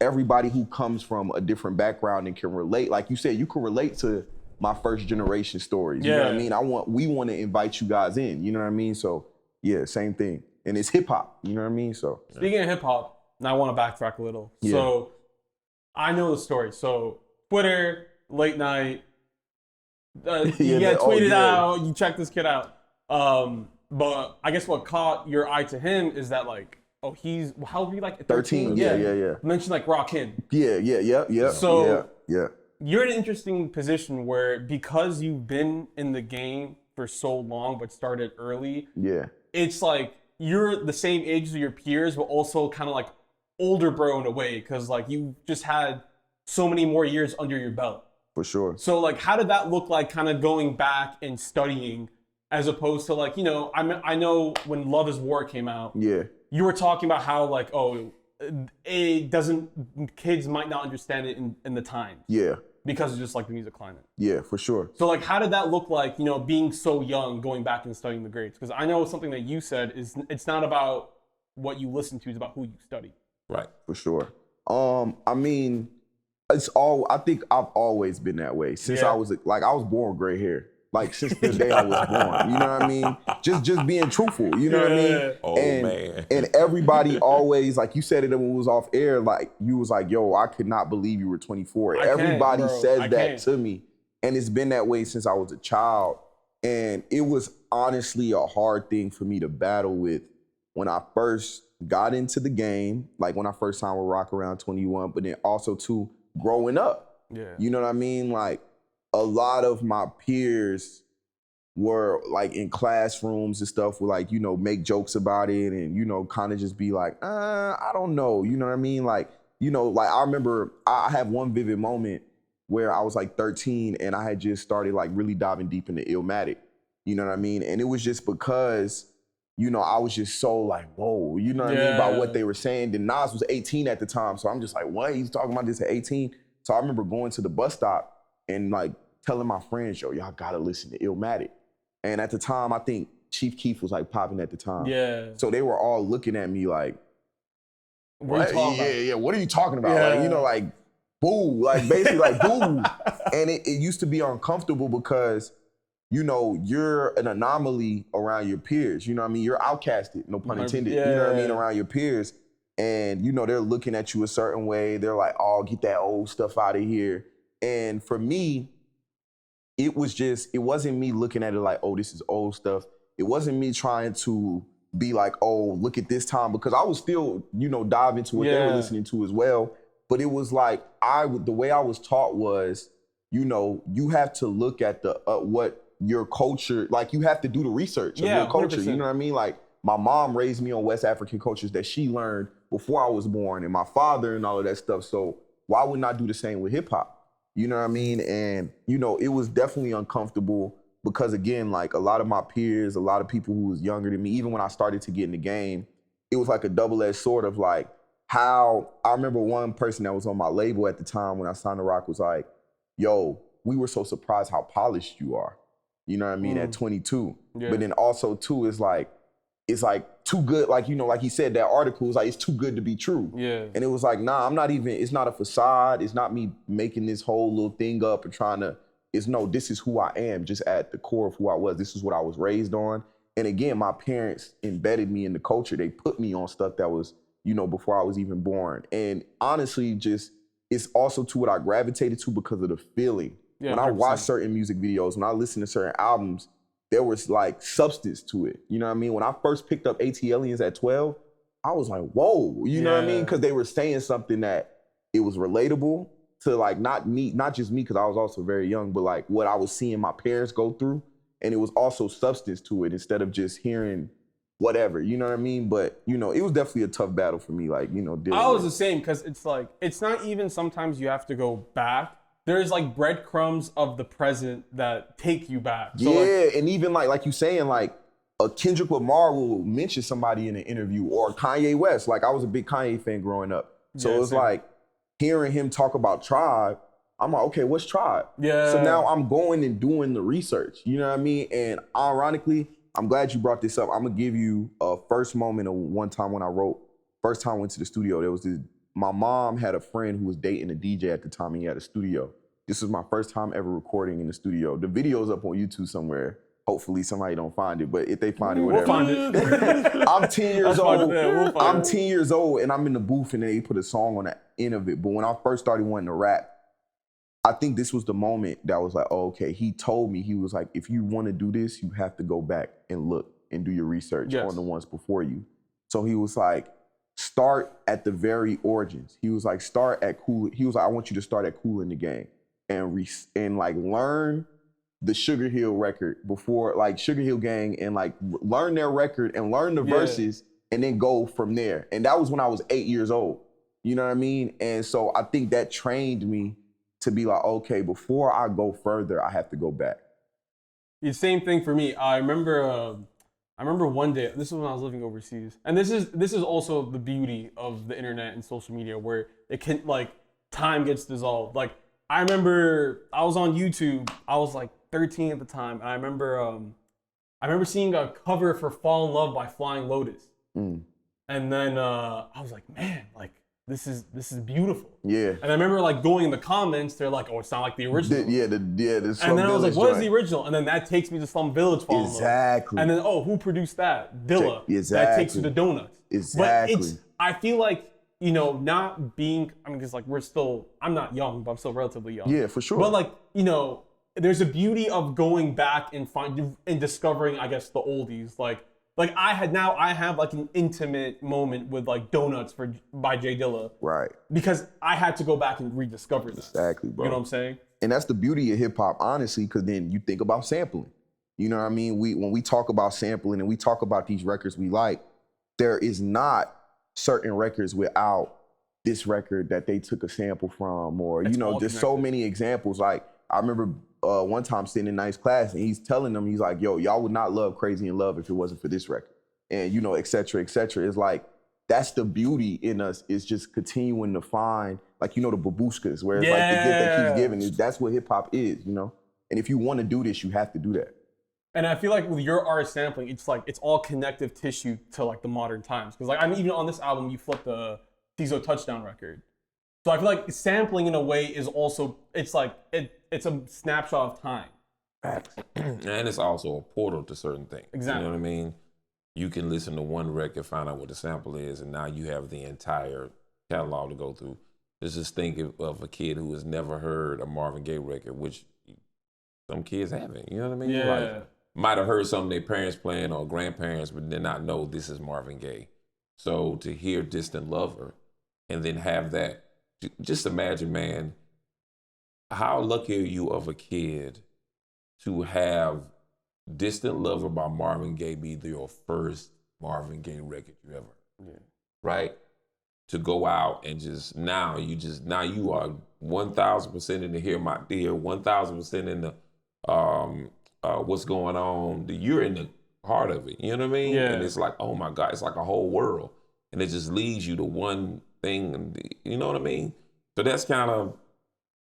everybody who comes from a different background and can relate. Like you said, you can relate to my first generation stories. You know what I mean? We want to invite you guys in, you know what I mean? So yeah, same thing. And it's hip hop, you know what I mean? So speaking of hip hop, now I want to backtrack a little. Yeah. So I know the story. So Twitter, late night, you get tweeted out, you check this kid out. But I guess what caught your eye to him is that like, he's, how old are you, like 13? Yeah. Mentioned like Rakim. Yeah. So you're in an interesting position where, because you've been in the game for so long but started early, it's like you're the same age as your peers, but also kind of like older bro in a way, because like you just had so many more years under your belt. For sure. So like, how did that look like, kind of going back and studying, as opposed to like, I know when Love is War came out, you were talking about how like, kids might not understand it in the time. Yeah. Because of just like the music climate. Yeah, for sure. So like, how did that look like, being so young, going back and studying the greats? Because I know something that you said is it's not about what you listen to, it's about who you study. Right. For sure. I mean, I think I've always been that way since I was born with gray hair. Like since the day I was born, you know what I mean? Just being truthful, you know what I mean? Oh, man. And everybody always, like you said it when we was off air, like you was like, yo, I could not believe you were 24. Everybody says that to me. And it's been that way since I was a child. And it was honestly a hard thing for me to battle with when I first got into the game, like when I first time with Rock around 21, but then also too, growing up. Yeah. You know what I mean? Like, a lot of my peers were like in classrooms and stuff would like, you know, make jokes about it and, you know, kind of just be like, I don't know. You know what I mean? Like, you know, like I remember I have one vivid moment where I was like 13 and I had just started like really diving deep into Illmatic. You know what I mean? And it was just because, you know, I was just so like, whoa, you know what I mean? About what they were saying. Then Nas was 18 at the time. So I'm just like, what? He's talking about this at 18? So I remember going to the bus stop and like telling my friends, yo, y'all gotta listen to Illmatic. And at the time, I think Chief Keef was like popping at the time. Yeah. So they were all looking at me like, what? What are you talking about? Yeah. Like, you know, like, boo, like basically like boo. And it used to be uncomfortable because, you know, you're an anomaly around your peers. You know what I mean? You're outcasted, no pun intended. Yeah. You know what I mean? Around your peers. And, you know, they're looking at you a certain way. They're like, oh, get that old stuff out of here. And for me, it wasn't me looking at it like, oh, this is old stuff. It wasn't me trying to be like, oh, look at this time, because I was still, you know, dive into what they were listening to as well. But it was like, the way I was taught was, you know, you have to look at the what your culture, like you have to do the research of your culture. 100%. You know what I mean? Like my mom raised me on West African cultures that she learned before I was born, and my father and all of that stuff. So why wouldn't I do the same with hip hop? You know what I mean? And, you know, it was definitely uncomfortable because, again, like a lot of my peers, a lot of people who was younger than me, even when I started to get in the game, it was like a double-edged sword of like how I remember one person that was on my label at the time when I signed to Rock was like, yo, we were so surprised how polished you are. You know what I mean? At 22. Yeah. But then also, too, it's like too good, like, you know, like he said, that article was like, it's too good to be true. Yeah. And it was like, nah, it's not a facade. It's not me making this whole little thing up and trying to, this is who I am, just at the core of who I was. This is what I was raised on. And again, my parents embedded me in the culture. They put me on stuff that was, you know, before I was even born. And honestly, it's also to what I gravitated to because of the feeling. Yeah, when 100%. I watch certain music videos, when I listen to certain albums, there was like substance to it. You know what I mean? When I first picked up AT Aliens at 12, I was like, whoa, you know what I mean? Because they were saying something that it was relatable to like not just me, because I was also very young, but like what I was seeing my parents go through. And it was also substance to it instead of just hearing whatever, you know what I mean? But, you know, it was definitely a tough battle for me, like, you know, I was the same, because it's like, it's not even sometimes you have to go back. There's like breadcrumbs of the present that take you back. So and even like you saying, like a Kendrick Lamar will mention somebody in an interview, or Kanye West. Like I was a big Kanye fan growing up. So it's like hearing him talk about Tribe, I'm like, okay, what's Tribe? Yeah. So now I'm going and doing the research, you know what I mean? And ironically, I'm glad you brought this up. I'm gonna give you a first moment of one time when I first time I went to the studio, there was this, my mom had a friend who was dating a DJ at the time, and he had a studio. This was my first time ever recording in the studio. The video's up on YouTube somewhere. Hopefully somebody don't find it, but if they find it, whatever. We'll find it. I'm 10 years old. I'm 10 years old, and I'm in the booth, and they put a song on the end of it. But when I first started wanting to rap, I think this was the moment that was like, oh, okay. He told me, he was like, if you want to do this, you have to go back and look and do your research on the ones before you. So he was like, start at the very origins. He was like, start at Kool. He was like, I want you to start at Kool in the Gang and like learn the Sugar Hill record before, like Sugar Hill Gang, and like learn their record and learn the verses and then go from there. And that was when I was 8 years old. You know what I mean? And so I think that trained me to be like, okay, before I go further, I have to go back. The same thing for me. I remember one day, this is when I was living overseas, and this is also the beauty of the internet and social media, where it can, like, time gets dissolved. Like, I remember I was on YouTube. I was like 13 at the time, and I remember seeing a cover for "Fall in Love" by Flying Lotus, and then I was like, man, like this is beautiful. Yeah. And I remember like going in the comments, they're like, oh, it's not like the original. The Slum And then I was like, Village what is joint. the original? And then that takes me to Slum Village Fall in Love. Exactly. And then, oh, who produced that? Dilla. Exactly. That takes you to Donuts. Exactly. But I feel like, you know, not being, I mean, because like I'm not young, but I'm still relatively young. Yeah, for sure. But like, you know, there's a beauty of going back and discovering, I guess, the oldies. Like I have like an intimate moment with like Donuts by Jay Dilla. Right. Because I had to go back and rediscover that. Exactly, bro. You know what I'm saying? And that's the beauty of hip hop, honestly, because then you think about sampling. You know what I mean? When we talk about sampling and we talk about these records we like, there is not certain records without this record that they took a sample from, or, you know, there's so many examples. Like, I remember one time sitting in nice class and he's telling them, he's like, yo, y'all would not love Crazy in Love if it wasn't for this record. And, you know, et cetera, et cetera. It's like, that's the beauty in us, is just continuing to find, like, you know, the babushkas, where it's like the gift that keeps giving. That's what hip hop is, you know? And if you want to do this, you have to do that. And I feel like with your art sampling, it's like, it's all connective tissue to like the modern times. Because like, I mean, even on this album, you flipped the Tizo Touchdown record. So I feel like sampling in a way is also, it's like, it's a snapshot of time. And it's also a portal to certain things. Exactly. You know what I mean? You can listen to one record, find out what the sample is, and now you have the entire catalog to go through. Just think of a kid who has never heard a Marvin Gaye record, which some kids haven't. You know what I mean? Yeah. Like, might have heard some of their parents playing or grandparents, but did not know this is Marvin Gaye. So to hear Distant Lover and then have that, just imagine, man, how lucky are you of a kid to have Distant Lover by Marvin Gaye be your first Marvin Gaye record you ever heard, right? To go out and now you are 1,000% in the Hear My Dear, 1,000% in the what's going on. You're in the heart of it, you know what I mean? Yeah. And it's like, oh my God, it's like a whole world. And it just leads you to one thing, you know what I mean? So that's kind of,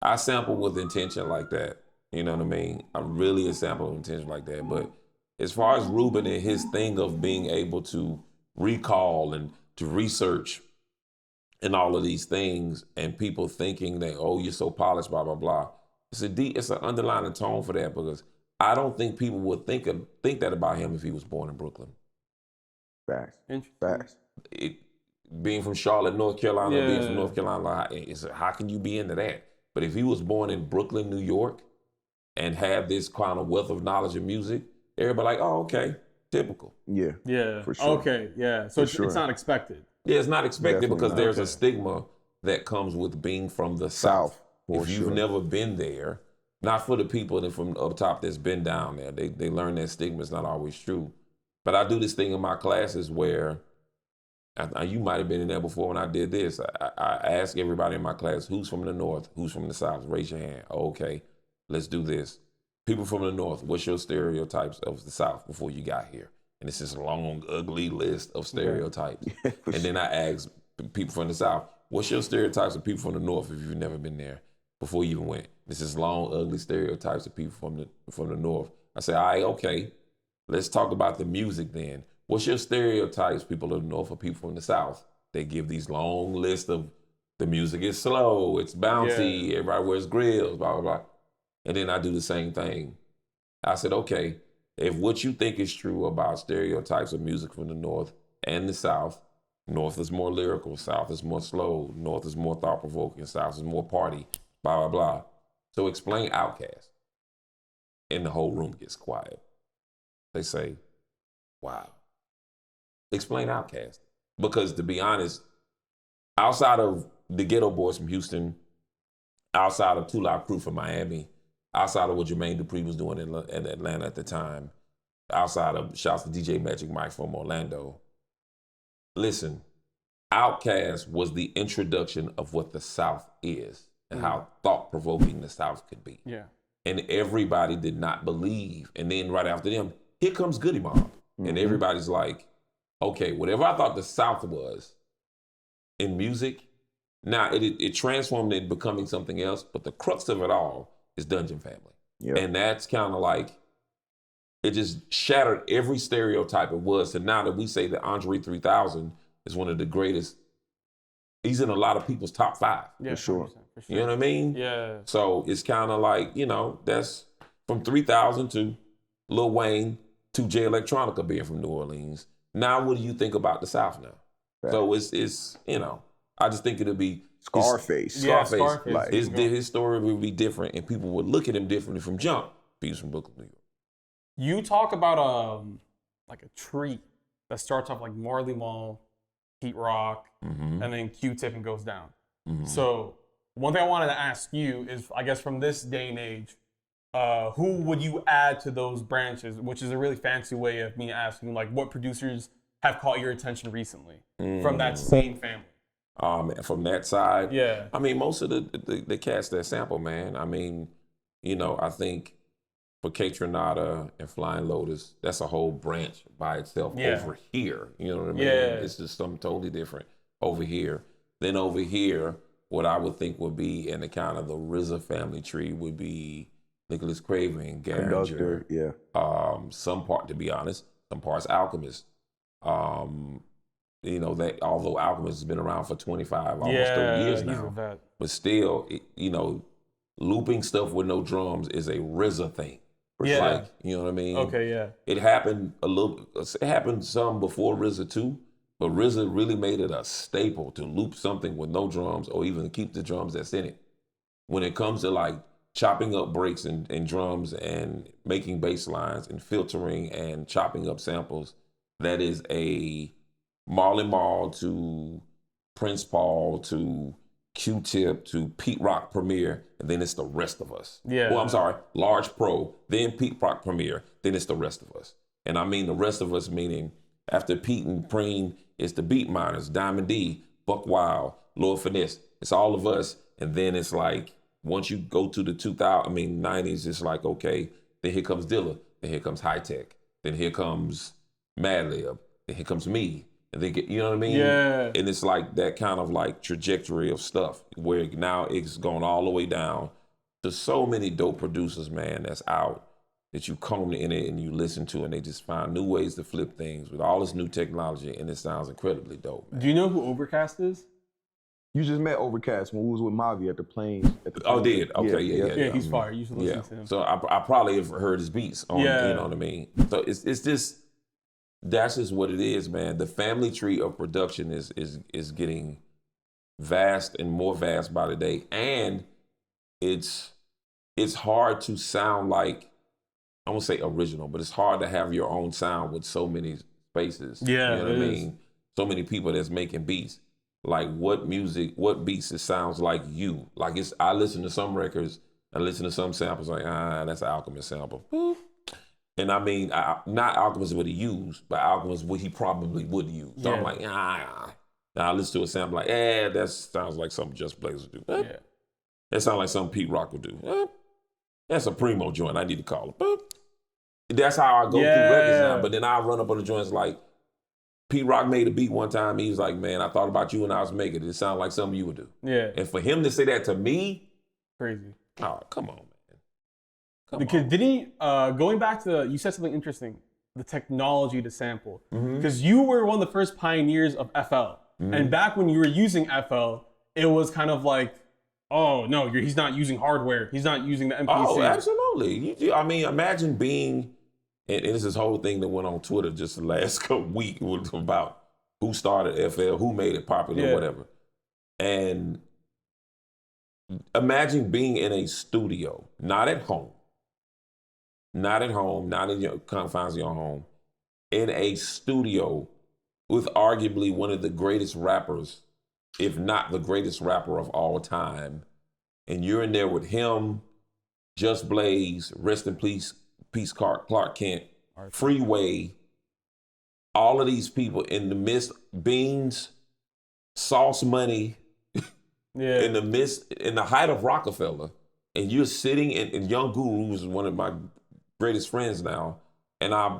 I sample with intention like that. You know what I mean? I'm really a sample with intention like that. But as far as Reuben and his thing of being able to recall and to research and all of these things, and people thinking that, oh, you're so polished, blah, blah, blah. It's an underlying tone for that, because I don't think people would think that about him if he was born in Brooklyn. Facts. Interesting. Being from Charlotte, North Carolina, Yeah. being from North Carolina, how can you be into that? But if he was born in Brooklyn, New York, and had this kind of wealth of knowledge of music, everybody like, oh, okay, typical. Yeah. Yeah. For sure. Okay. Yeah. So it's not expected. Yeah, it's not expected. Definitely because not. there's Okay. a stigma that comes with being from the South. For If you've sure. never been there, not for the people that from up top that's been down there, they learn that stigma is not always true. But I do this thing in my classes where, you might have been in there before when I did this. I ask everybody in my class, who's from the North, who's from the South? Raise your hand. Oh, okay, let's do this. People from the North, what's your stereotypes of the South before you got here? And it's this long, ugly list of stereotypes. And then I ask people from the South, what's your stereotypes of people from the North if you've never been there before you even went? This is long, ugly stereotypes of people from the North. I say, all right, okay, let's talk about the music then. What's your stereotypes, people of the North, or people from the South? They give these long lists of the music is slow, it's bouncy, everybody wears grills, blah, blah, blah. And then I do the same thing. I said, okay, if what you think is true about stereotypes of music from the North and the South, North is more lyrical, South is more slow, North is more thought-provoking, South is more party, blah, blah, blah. So explain Outkast. And the whole room gets quiet. They say, wow. Explain Outkast. Because to be honest, outside of the Ghetto Boys from Houston, outside of 2 Live Crew from Miami, outside of what Jermaine Dupri was doing in Atlanta at the time, outside of shouts to DJ Magic Mike from Orlando, listen, Outkast was the introduction of what the South is and how thought-provoking the South could be. Yeah. And everybody did not believe. And then right after them, here comes Goody Mob. And everybody's like, okay, whatever I thought the South was in music, now it transformed into becoming something else, but the crux of it all is Dungeon Family. Yep. And that's kind of like, it just shattered every stereotype it was. So now that we say that Andre 3000 is one of the greatest he's in a lot of people's top 5. Yeah, For sure. 100%, for sure. You know what I mean? Yeah. So it's kind of like, that's from 3,000 to Lil Wayne to Jay Electronica being from New Orleans. Now, what do you think about the South now? Right. So it's I just think it'll be Scarface. Yeah, Scarface. Scarface. Like, His story would be different, and people would look at him differently from jump. He's from Brooklyn, New York. You talk about like a tree that starts off like Marley Marl, Pete Rock, and then Q-Tip and goes down. So one thing I wanted to ask you is, I guess from this day and age, who would you add to those branches? Which is a really fancy way of me asking, like, what producers have caught your attention recently from that same family? From that side, Yeah. I mean, most of the cats that sample, man. I mean, I think for K-Tronada and Flying Lotus, that's a whole branch by itself over here. You know what I mean? Yeah. It's just something totally different over here. Then over here, what I would think would be in the kind of the RZA family tree would be Nicholas Craven, Conductor, Garringer, some part, to be honest, some parts Alchemist. That although Alchemist has been around for 25, almost 30 years now, but still, looping stuff with no drums is a RZA thing. Yeah. Like, you know what I mean? Okay, yeah. It happened some before RZA too, but RZA really made it a staple to loop something with no drums or even keep the drums that's in it. When it comes to like chopping up breaks and drums and making bass lines and filtering and chopping up samples, that is a Marley Marl to Prince Paul to Q-Tip to Pete Rock Premier, and then it's the rest of us. Yeah. Well, I'm sorry, Large Pro, then Pete Rock Premier, then it's the rest of us. And I mean the rest of us meaning after Pete and Preen, it's the Beat Miners, Diamond D, Buck Wild, Lord Finesse. It's all of us. And then it's like, once you go to the 90s, it's like, okay, then here comes Dilla, then here comes High Tech, then here comes Madlib, then here comes me. And they get, you know what I mean? Yeah. And it's like that kind of like trajectory of stuff where now it's going all the way down to so many dope producers, man, that's out that you come in it and you listen to, and they just find new ways to flip things with all this new technology, and it sounds incredibly dope, man. Do you know who Overcast is? You just met Overcast when we was with Mavi at the Plains. Did? Okay, yeah. He's fire. You should listen to him. So I probably have heard his beats on, you know what I mean? So it's just, that's just what it is, man. The family tree of production is getting vast and more vast by the day. And it's hard to sound like, I won't say original, but it's hard to have your own sound with so many spaces. Yeah, you know what I mean? So many people that's making beats. Like what beats it sounds like you. Like I listen to some records, I listen to some samples like, that's an Alchemist sample. And I mean, not Alchemist what he used, but Alchemist what he probably would use. So I'm like, Now I listen to a sample like, that sounds like something Just Blaze would do. That sounds like something Pete Rock would do. That's a primo joint. I need to call him. That's how I go through records now. But then I run up on the joints like, Pete Rock made a beat one time. He was like, man, I thought about you when I was making it. It sounded like something you would do. Yeah. And for him to say that to me, crazy. Oh, come on, man. Because did he, going back to, you said something interesting, the technology to sample. Because you were one of the first pioneers of FL. And back when you were using FL, it was kind of like, oh, no, he's not using hardware. He's not using the MPC. Oh, absolutely. I mean, imagine being, and it's this whole thing that went on Twitter just the last couple weeks about who started FL, who made it popular, whatever. And imagine being in a studio, not at home, not in your confines of your home, in a studio with arguably one of the greatest rappers, if not the greatest rapper of all time. And you're in there with him, Just Blaze, rest in peace, Clark Kent, Freeway, all of these people in the midst, Beans, Sauce Money, in the height of Rockefeller, and you're sitting in Young Guru, who's one of my greatest friends now, and I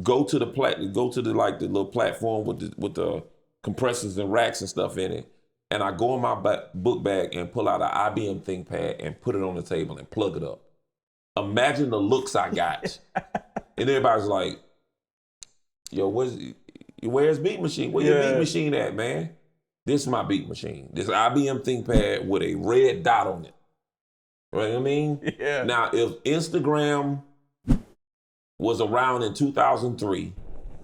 go to the little platform with the compressors and racks and stuff in it, and I go in my book bag and pull out an IBM ThinkPad and put it on the table and plug it up. Imagine the looks I got. And everybody's like, yo, where's Beat Machine? Where your Beat Machine at, man? This is my beat machine. This IBM ThinkPad with a red dot on it. Right? I mean? Yeah. Now, if Instagram was around in 2003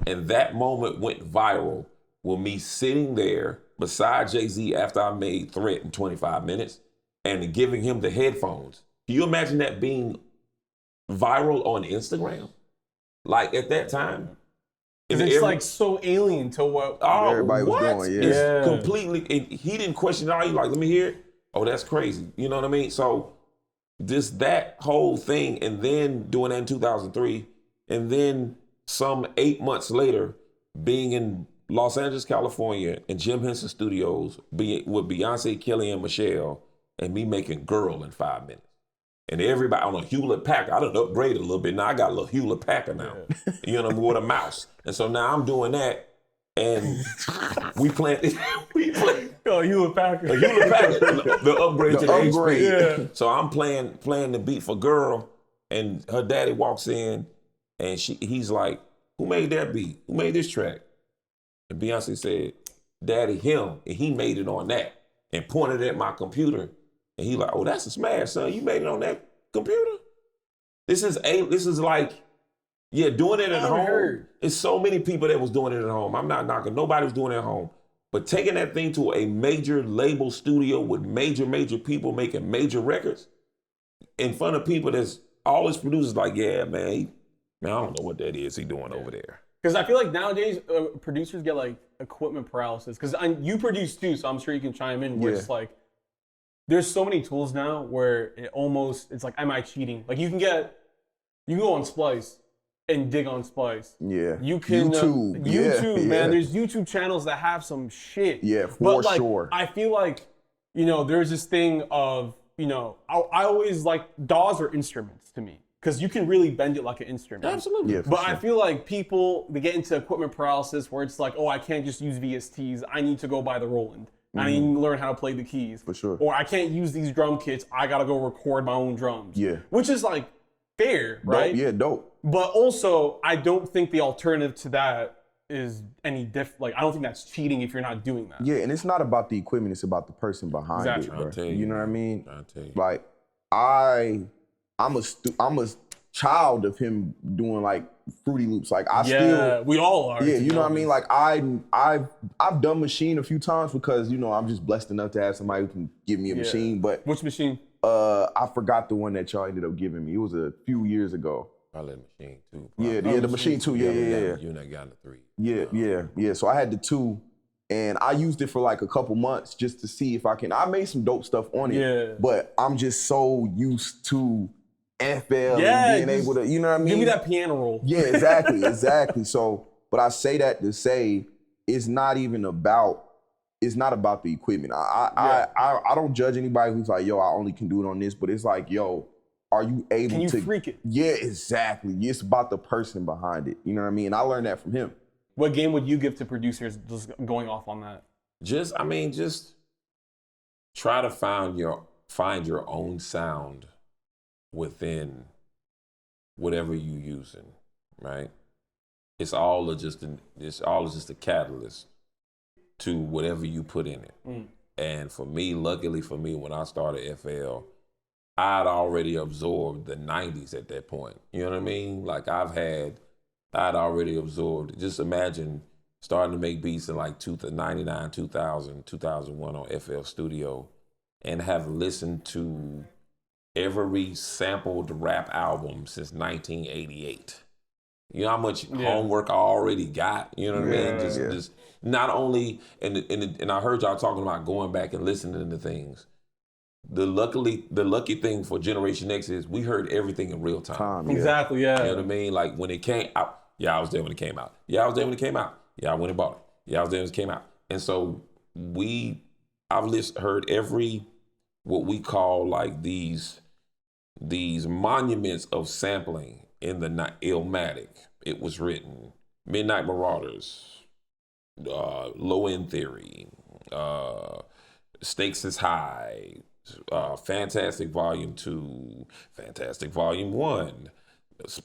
and that moment went viral with me sitting there beside Jay-Z after I made Threat in 25 minutes and giving him the headphones, can you imagine that being viral on Instagram? Like at that time? It's like so alien to what everybody was doing. Yeah. It's completely, and he didn't question it all. He like, let me hear it. Oh, that's crazy. You know what I mean? So just that whole thing, and then doing that in 2003, and then some 8 months later, being in Los Angeles, California, in Jim Henson Studios, with Beyonce, Kelly, and Michelle, and me making Girl in 5 minutes. And everybody on a Hewlett Packard, I done upgraded a little bit. Now I got a little Hewlett Packard now, you know, with a mouse. And so now I'm doing that, and we playing. Oh, Hewlett Packard. Hewlett Packard, the upgrade to the upgrade. HP. Yeah. So I'm playing the beat for Girl, and her daddy walks in, and he's like, "Who made that beat? Who made this track?" And Beyonce said, "Daddy, him," and he made it on that, and pointed at my computer, and he like, "Oh, that's a smash, son. You made it on that computer." This is like, yeah, doing it at home. It's so many people that was doing it at home. I'm not knocking. Nobody was doing it at home. But taking that thing to a major label studio with major people making major records in front of people that's all his producers like, yeah, man, I don't know what that is he doing over there. Because I feel like nowadays producers get like equipment paralysis. Because you produce too, so I'm sure you can chime in. Where it's like, there's so many tools now where it's like, am I cheating? Like you can go on Splice and dig on Splice. Yeah. You can YouTube, man. There's YouTube channels that have some shit. Yeah, but sure. I feel like, there's this thing of, I always like DAWs are instruments to me. Because you can really bend it like an instrument. Absolutely. Yeah, but sure. I feel like they get into equipment paralysis where it's like, oh, I can't just use VSTs. I need to go buy the Roland. I need to learn how to play the keys. For sure. Or I can't use these drum kits. I got to go record my own drums. Yeah. Which is like fair, right? Dope. But also, I don't think the alternative to that is any different. Like, I don't think that's cheating if you're not doing that. Yeah, and it's not about the equipment. It's about the person behind it, bro. You know what I mean? Like, I'm a child of him doing like Fruity Loops. Like we all are. Yeah, you know what I mean? Like I've done machine a few times because I'm just blessed enough to have somebody who can give me a machine. But which machine? I forgot the one that y'all ended up giving me. It was a few years ago. Probably the machine too. Yeah, the machine too. Yeah. You not got the 3. Yeah. So I had the 2. And I used it for like a couple months just to see if I made some dope stuff on it. Yeah. But I'm just so used to FL and being able to, you know what I mean? Give me that piano roll. Yeah, exactly. So, but I say that to say it's not about the equipment. I don't judge anybody who's like, yo, I only can do it on this, but it's like, yo, are you able to freak it? Yeah, exactly. It's about the person behind it. You know what I mean? And I learned that from him. What game would you give to producers just going off on that? Just try to find your own sound within whatever you're using, right? It's all just a catalyst to whatever you put in it. And for me, luckily for me, when I started FL, I'd already absorbed the 90s at that point. You know what I mean? Like I'd already absorbed. Just imagine starting to make beats in like 99, 2000, 2001 on FL Studio and have listened to every sampled rap album since 1988. You know how much homework I already got? You know what I mean? Just not only, and I heard y'all talking about going back and listening to things. The lucky thing for Generation X is we heard everything in real time. Exactly, yeah. You know what I mean? Like when it came out, I was there when it came out. I was there when it came out. I went and bought it. I was there when it came out. And so I've heard every, what we call like these monuments of sampling in the Illmatic. It was written, Midnight Marauders, Low End Theory, Stakes is High, Fantastic Volume 2, Fantastic Volume 1,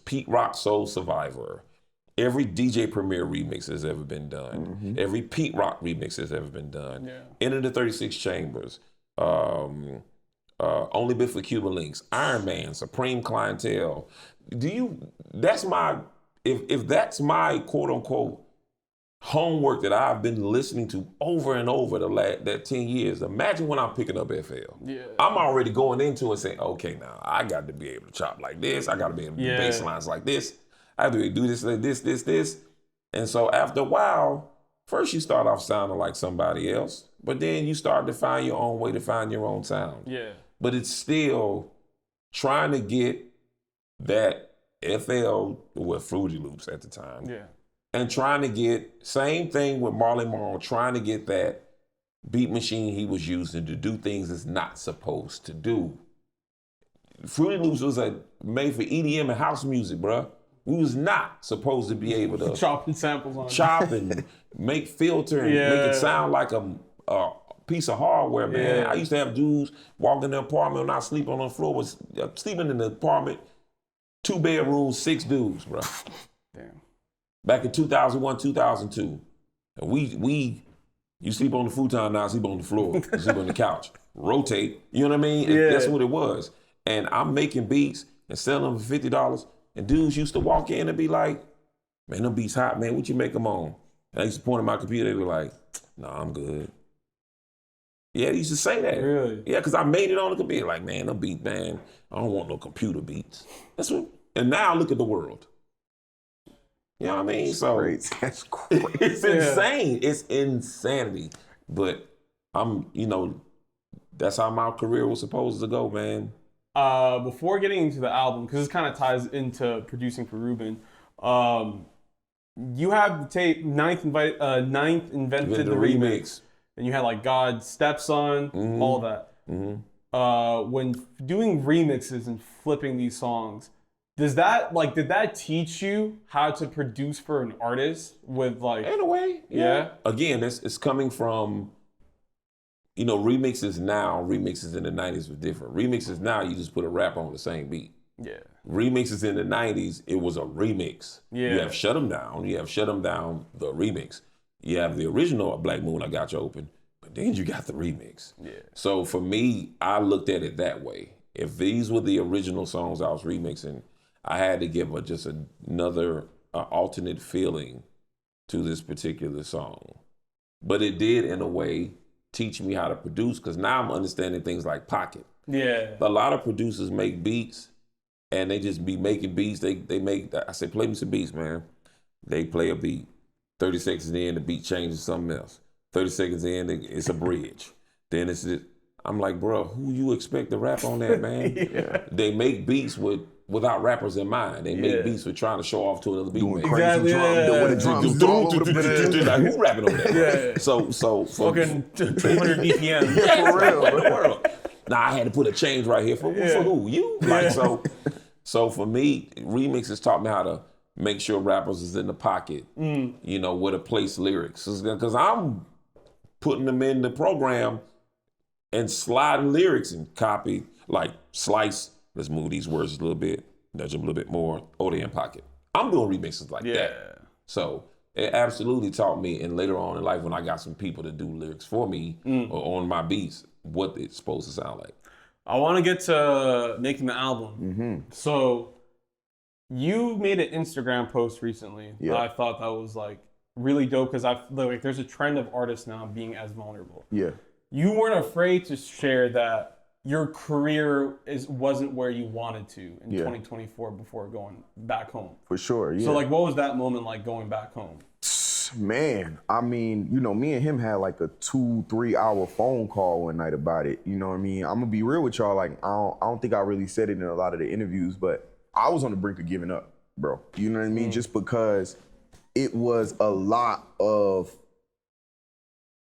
Pete Rock Soul Survivor, every DJ Premier remix has ever been done. Every Pete Rock remix has ever been done. Yeah. Enter the 36 Chambers. Only Bit for Cuban Links. Iron Man. Supreme Clientele. That's my, if that's my quote unquote homework that I've been listening to over and over that 10 years, imagine when I'm picking up FL. Yeah. I'm already going into it saying, okay, now I got to be able to chop like this. I got to be able to do bass lines like this. I have to do this, like this. And so after a while, first you start off sounding like somebody else, but then you start to find your own way to find your own sound. Yeah. But it's still trying to get that FL with Fruity Loops at the time. Yeah. And trying to get, same thing with Marley Marl, trying to get that beat machine he was using to do things it's not supposed to do. Fruity Loops was made for EDM and house music, bruh. We was not supposed to be able to chopping samples on chop and make filter and make it sound like a piece of hardware, man. I used to have dudes walk in the apartment and not sleep on the floor, was sleeping in the apartment, 2 bedrooms, 6 dudes, bro. Damn. Back in 2001, 2002. And you sleep on the futon now, I sleep on the floor, you sleep on the couch. Rotate, you know what I mean? Yeah. That's what it was. And I'm making beats and selling them for $50. And dudes used to walk in and be like, man, them beats hot, man. What you make them on? And I used to point at my computer. They were like, nah, I'm good. Yeah, they used to say that. Really? Yeah, because I made it on the computer. Like, man, them beats, man, I don't want no computer beats. That's what. And now look at the world. You know what I mean? So That's crazy. it's insane. It's insanity. But that's how my career was supposed to go, man. Before getting into the album, because this kind of ties into producing for Reuben, you have the tape Ninth invented the remix, and you had like God Stepson, all that. When doing remixes and flipping these songs, did that teach you how to produce for an artist with like? In a way, yeah. Again, it's coming from. Remixes in the 90s were different. Remixes now, you just put a rap on the same beat. Yeah. Remixes in the 90s, it was a remix. Yeah. You have Shut 'Em Down. You have Shut 'Em Down, the remix. You have the original Black Moon, I Got You Open, but then you got the remix. Yeah. So for me, I looked at it that way. If these were the original songs I was remixing, I had to give just another alternate feeling to this particular song. But it did, in a way, teach me how to produce, because now I'm understanding things like pocket. Yeah. A lot of producers make beats and they just be making beats. They make, I say, play me some beats, man. They play a beat. 30 seconds in, the beat changes to something else. 30 seconds in, it's a bridge. Then it's this. I'm like, bro, who you expect to rap on that, man? They make beats without rappers in mind. They make beats with trying to show off to another beat maker. Crazy drum, with the drums all over the place. Like, who rapping over that? Yeah. So Fucking 200 BPM. yeah, for real, in the world. Now I had to put a change right here for who? You? Like so for me, remixes taught me how to make sure rappers is in the pocket, where to place lyrics. Because I'm putting them in the program and sliding lyrics and copy, like slice, let's move these words a little bit, nudge them a little bit more, oh, they in pocket. I'm doing remixes like that. So it absolutely taught me, and later on in life when I got some people to do lyrics for me or on my beats, what it's supposed to sound like. I want to get to making the album. So you made an Instagram post recently that I thought that was like really dope, because there's a trend of artists now being as vulnerable. Yeah. You weren't afraid to share that your career wasn't where you wanted to in 2024 before going back home. For sure, yeah. So like, what was that moment like going back home? Man, I mean, me and him had like a 2-3 hour phone call one night about it. You know what I mean? I'm gonna be real with y'all. Like, I don't think I really said it in a lot of the interviews, but I was on the brink of giving up, bro. You know what I mean? Just because it was a lot of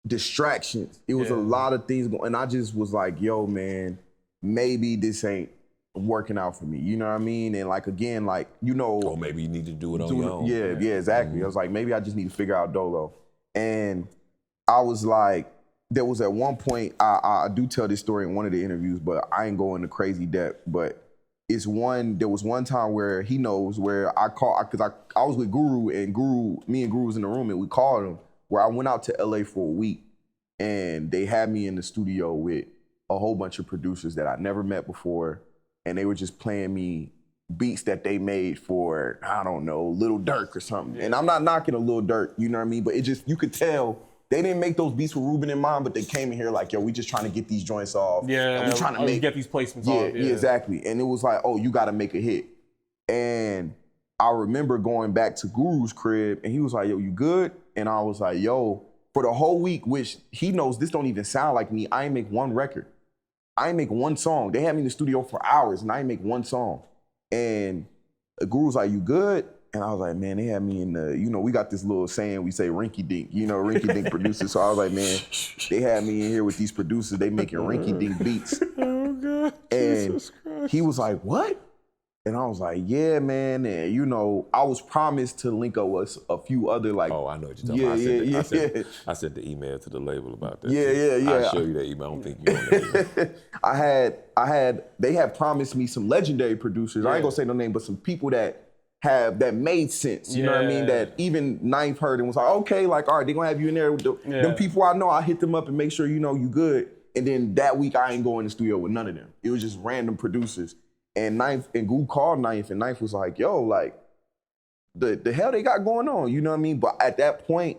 distractions. It was a lot of things going, and I just was like, yo, man, maybe this ain't working out for me. You know what I mean? And like, again, like, or maybe you need to do it on your own. Yeah, exactly. I was like, maybe I just need to figure out Dolo. And I was like, there was at one point, I do tell this story in one of the interviews, but I ain't going into crazy depth, but there was one time where he knows where I called, because I was with Guru, and me and Guru was in the room, and we called him, where I went out to LA for a week, and they had me in the studio with a whole bunch of producers that I never met before, and they were just playing me beats that they made for, I don't know, Lil Durk or something. And I'm not knocking a Lil Durk, you know what I mean? But it just, you could tell they didn't make those beats with Reuben in mind, but they came in here like, yo, we just trying to get these joints off. Yeah, and we trying to get these placements off. Yeah, exactly. And it was like, oh, you got to make a hit. And I remember going back to Guru's crib, and he was like, yo, you good? And I was like, yo, for the whole week, which he knows this don't even sound like me, I ain't make one record. I ain't make one song. They had me in the studio for hours, and I ain't make one song. And the Guru was like, you good? And I was like, man, they had me in the, we got this little saying, we say rinky dink, rinky dink producers. So I was like, man, they had me in here with these producers, they making rinky dink beats. Oh, God. And Jesus Christ. he was like, what? And I was like, yeah, man. And, I was promised to link up with a few other, like. Oh, I know what you're talking about. I sent the email to the label about that. Yeah. I'll show you that email. I don't think you on that. They had promised me some legendary producers. I ain't gonna say no name, but some people that made sense. You know what I mean? That even 9th heard and was like, okay, like, all right, they gonna have you in there with them people I know. I hit them up and make sure you good. And then that week I ain't going in the studio with none of them. It was just random producers. And 9th, and Goo called 9th, and 9th was like, yo, like, the hell they got going on, you know what I mean? But at that point,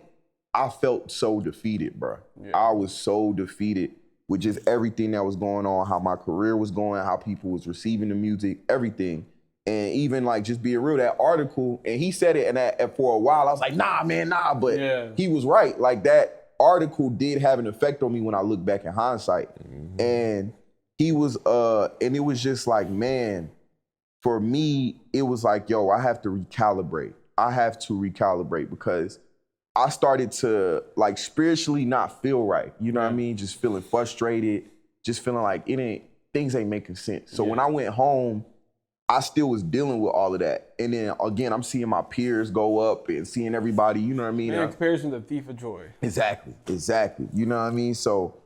I felt so defeated, bro. Yeah. I was so defeated with just everything that was going on, how my career was going, how people was receiving the music, everything. And even like just being real, that article, and he said it, and for a while I was like, nah, man, nah. But he was right. Like that article did have an effect on me when I look back in hindsight. Mm-hmm. And he was, and it was just like, man, for me, it was like, yo, I have to recalibrate. Because I started to like spiritually not feel right. You know what I mean? Just feeling frustrated, just feeling like things ain't making sense. So when I went home, I still was dealing with all of that. And then again, I'm seeing my peers go up and seeing everybody, you know what I mean? In comparison to Thief of Joy. Exactly. You know what I mean? So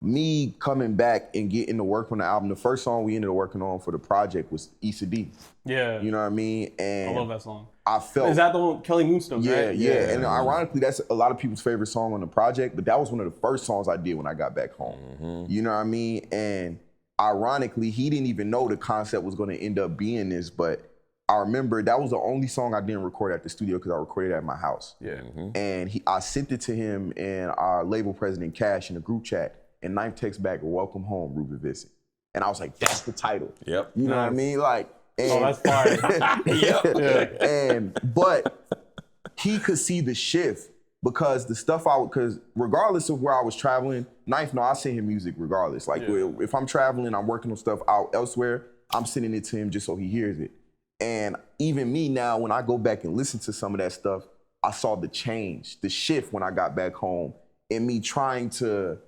me coming back and getting to work on the album, the first song we ended up working on for the project was Issa D. Yeah. You know what I mean? And I love that song. I felt. Is that the one, Kelly Moonstone, right? Yeah. And ironically, that's a lot of people's favorite song on the project, but that was one of the first songs I did when I got back home. Mm-hmm. You know what I mean? And ironically, he didn't even know the concept was going to end up being this, but I remember that was the only song I didn't record at the studio because I recorded it at my house. Yeah. Mm-hmm. And I sent it to him and our label president, Cash, in a group chat, and 9th text back, welcome home, Reuben Vincent. And I was like, that's the title. Yep. You know what I mean? Like, and, that's fire. But he could see the shift because the stuff because regardless of where I was traveling, 9th, no, I send him music regardless. Like if I'm traveling, I'm working on stuff out elsewhere, I'm sending it to him just so he hears it. And even me now, when I go back and listen to some of that stuff, I saw the change, the shift when I got back home, and me trying to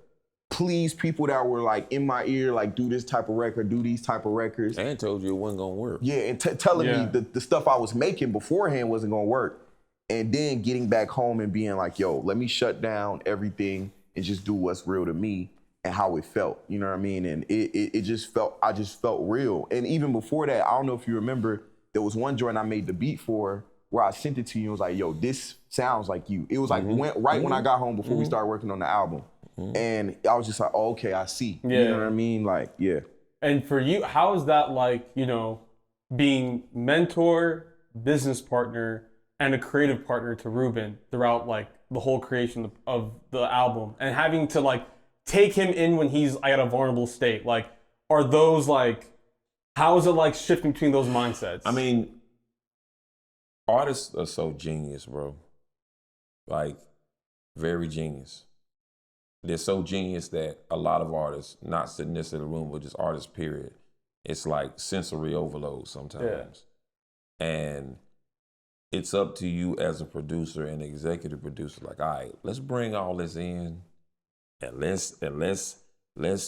please people that were like in my ear, like do this type of record, do these type of records. And told you it wasn't gonna work. Yeah, and telling me the stuff I was making beforehand wasn't gonna work. And then getting back home and being like, yo, let me shut down everything and just do what's real to me and how it felt. You know what I mean? And I just felt real. And even before that, I don't know if you remember, there was one joint I made the beat for where I sent it to you and was like, yo, this sounds like you. It was like when I got home before we started working on the album. And I was just like, oh, okay, I see. Yeah. You know what I mean? Like, yeah. And for you, how is that like, being mentor, business partner, and a creative partner to Reuben throughout like the whole creation of the album and having to like take him in when he's at a vulnerable state? Like, are those like, how is it like shifting between those mindsets? I mean, artists are so genius, bro. Like, very genius. They're so genius that a lot of artists, not sitting this in the room, but just artists, period, it's like sensory overload sometimes. Yeah. And it's up to you as a producer and executive producer, like, all right, let's bring all this in and let's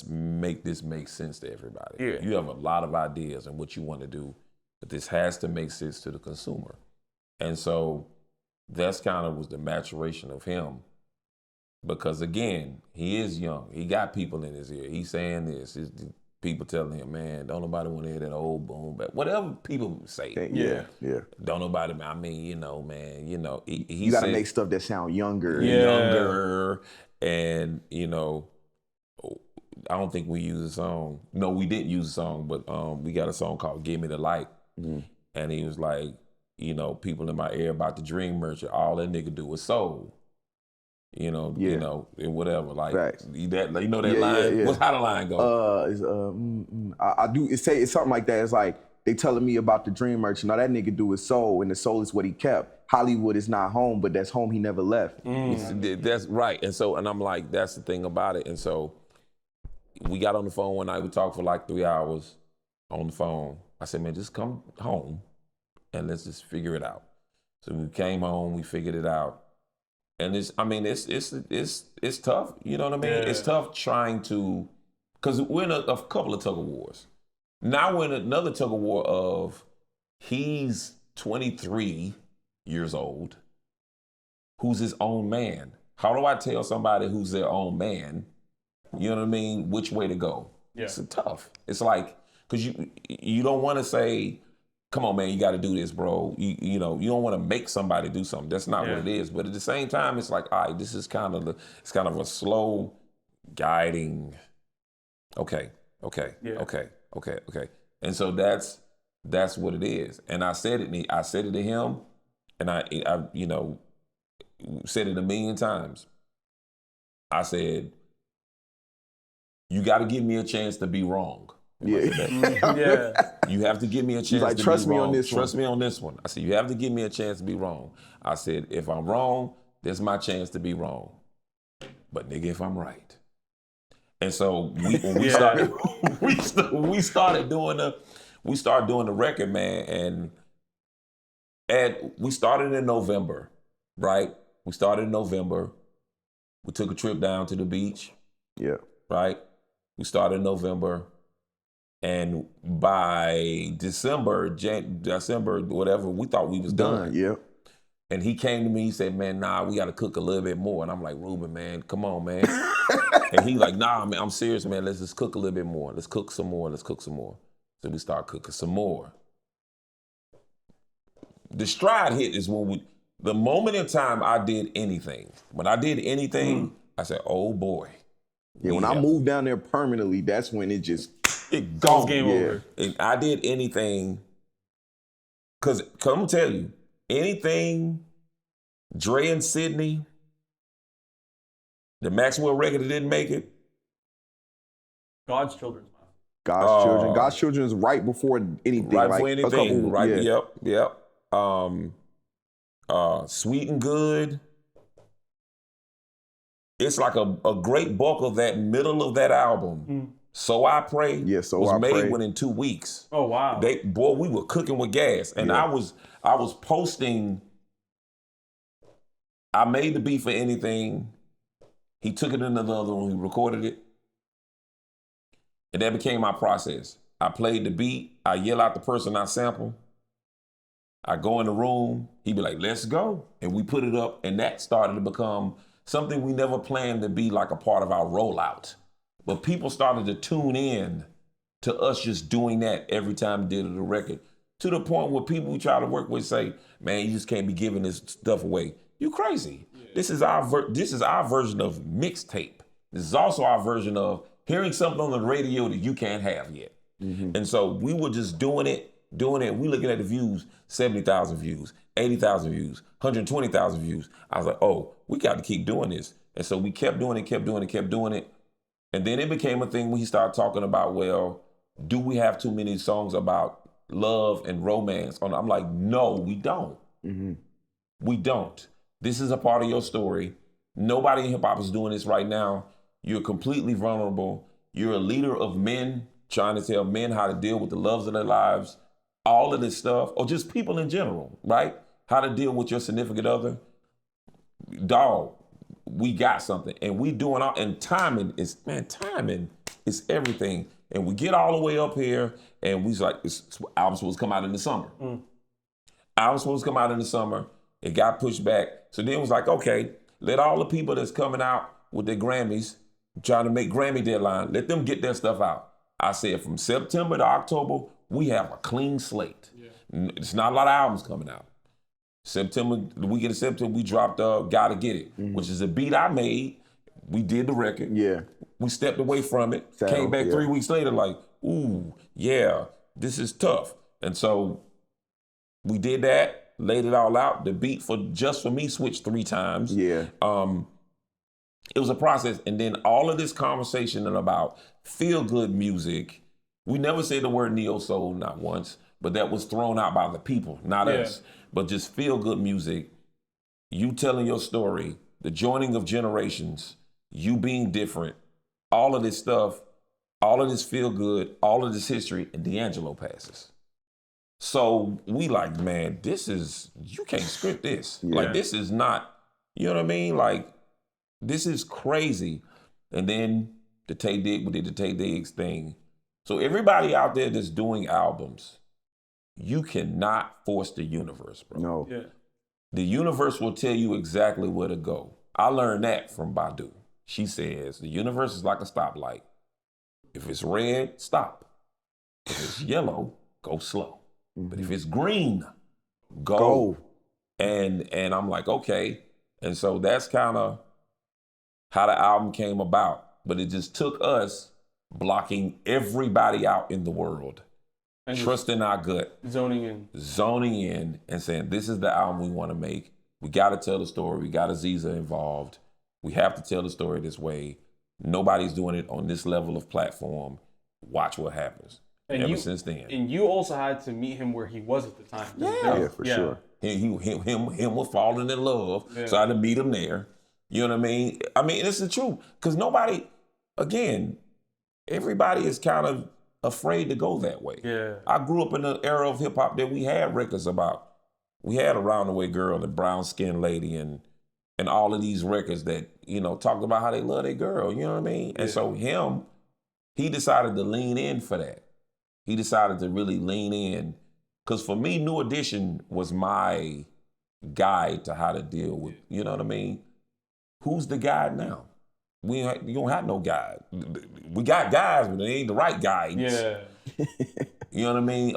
make this make sense to everybody. Yeah. You have a lot of ideas and what you want to do, but this has to make sense to the consumer. And so that's kind of was the maturation of him. Because again, he is young. He got people in his ear. He's saying this. people telling him, man, don't nobody want to hear that old boom bap. Whatever people say. Yeah. Don't nobody, I mean, you know, man, you know. He You got to said, make stuff that sound younger. younger, and, you know, I don't think we use a song. No, we didn't use a song, but we got a song called Give Me the Light. And he was like, you know, people in my ear about the Dream Merchant, all that nigga do is soul. You know, and whatever. Like you know that line. Yeah. What's how the line go? I do. It's something like that. It's like they telling me about the Dream Merchant. Now that nigga do his soul, and the soul is what he kept. Hollywood is not home, but that's home he never left. That's right. And I'm like, that's the thing about it. And so we got on the phone one night. We talked for like 3 hours on the phone. I said, man, just come home and let's just figure it out. So we came home. We figured it out. And it's tough. You know what I mean? Yeah. It's tough trying to, because we're in a couple of tug of wars. Now we're in another tug of war of he's 23 years old, who's his own man. How do I tell somebody who's their own man, you know what I mean, which way to go? Yeah. It's tough. It's like, because you don't want to say, come on, man, you got to do this, bro. You know, you don't want to make somebody do something. That's not what it is. But at the same time, it's like, all right, this is kind of a slow guiding. Okay. And so that's what it is. And I said it to him, and I you know, said it a million times. I said, you got to give me a chance to be wrong. Yeah. You have to give me a chance to be wrong. Trust me on this one. I said, you have to give me a chance to be wrong. I said, if I'm wrong, there's my chance to be wrong. But nigga, if I'm right. And so when we started doing the record, man, and we started in November, right? We started in November. We took a trip down to the beach. Yeah. Right? We started in November. And by December, whatever, we thought we was done. Yeah. And he came to me, he said, man, nah, we got to cook a little bit more. And I'm like, Reuben, man, come on, man. And he like, nah, man, I'm serious, man. Let's just cook a little bit more. Let's cook some more. So we start cooking some more. The stride hit is when the moment in time I did anything. When I did anything, I said, oh boy. Yeah, when I moved down there permanently, that's when it gone. Game over. And I did anything, cause I'm gonna tell you, anything Dre and Sydney, the Maxwell record that didn't make it. God's Children. God's Children is right before anything. Right before anything. Right. Yeah. Yep. Sweet and Good. It's like a great bulk of that middle of that album. So I Pray was made within 2 weeks. Oh wow! We were cooking with gas, and I was posting. I made the beat for anything. He took it into the other one. He recorded it, and that became my process. I played the beat. I yell out the person I sample. I go in the room. He'd be like, "Let's go," and we put it up, and that started to become something we never planned to be like a part of our rollout. But people started to tune in to us just doing that every time we did the record, to the point where people we try to work with say, man, you just can't be giving this stuff away. You crazy. Yeah. This is our version of mixtape. This is also our version of hearing something on the radio that you can't have yet. Mm-hmm. And so we were just doing it. We looking at the views, 70,000 views, 80,000 views, 120,000 views. I was like, oh, we got to keep doing this. And so we kept doing it. And then it became a thing when he started talking about, well, do we have too many songs about love and romance? I'm like, no, we don't. Mm-hmm. We don't. This is a part of your story. Nobody in hip hop is doing this right now. You're completely vulnerable. You're a leader of men, trying to tell men how to deal with the loves of their lives, all of this stuff, or just people in general, right? How to deal with your significant other. Dog, we got something, and we doing all, and timing is everything. And we get all the way up here, and we was like, this album's supposed to come out in the summer. Album's supposed to come out in the summer. It got pushed back. So then it was like, okay, let all the people that's coming out with their Grammys, trying to make Grammy deadline, let them get their stuff out. I said from September to October, we have a clean slate. It's not a lot of albums coming out. September, the weekend of September, we dropped Gotta Get It, which is a beat I made. We did the record. Yeah. We stepped away from it. Settled, Came back 3 weeks later like, ooh, yeah, this is tough. And so we did that, laid it all out. The beat for Just For Me switched 3 times. Yeah. It was a process. And then all of this conversation about feel-good music, we never said the word neo-soul, not once, but that was thrown out by the people, not us. But just feel-good music, you telling your story, the joining of generations, you being different, all of this stuff, all of this feel-good, all of this history, and D'Angelo passes. So we like, man, this is, you can't script this. Like, this is not, you know what I mean? Like, this is crazy. And then we did the Tay Diggs thing. So everybody out there that's doing albums, you cannot force the universe, bro. No. Yeah. The universe will tell you exactly where to go. I learned that from Badu. She says, the universe is like a stoplight. If it's red, stop. If it's yellow, go slow. But if it's green, go. And I'm like, okay. And so that's kind of how the album came about. But it just took us blocking everybody out in the world, and trusting our gut, zoning in and saying, this is the album we want to make. We got to tell the story. We got Aziza involved. We have to tell the story this way. Nobody's doing it on this level of platform. Watch what happens. And ever since then. And you also had to meet him where he was at the time. Yeah, for sure. Him was falling in love. Yeah. So I had to meet him there. You know what I mean? I mean, it's the truth. Because nobody, again, everybody is kind of afraid to go that way. Yeah. I grew up in an era of hip hop that we had records about. We had Around the Way Girl and Brown Skin Lady and all of these records that, you know, talked about how they love their girl. You know what I mean? Yeah. And so he decided to lean in for that. He decided to really lean in. Because for me, New Edition was my guide to how to deal with, you know what I mean? Who's the guide now? You don't have no guide. We got guys, but they ain't the right guides. Yeah. You know what I mean?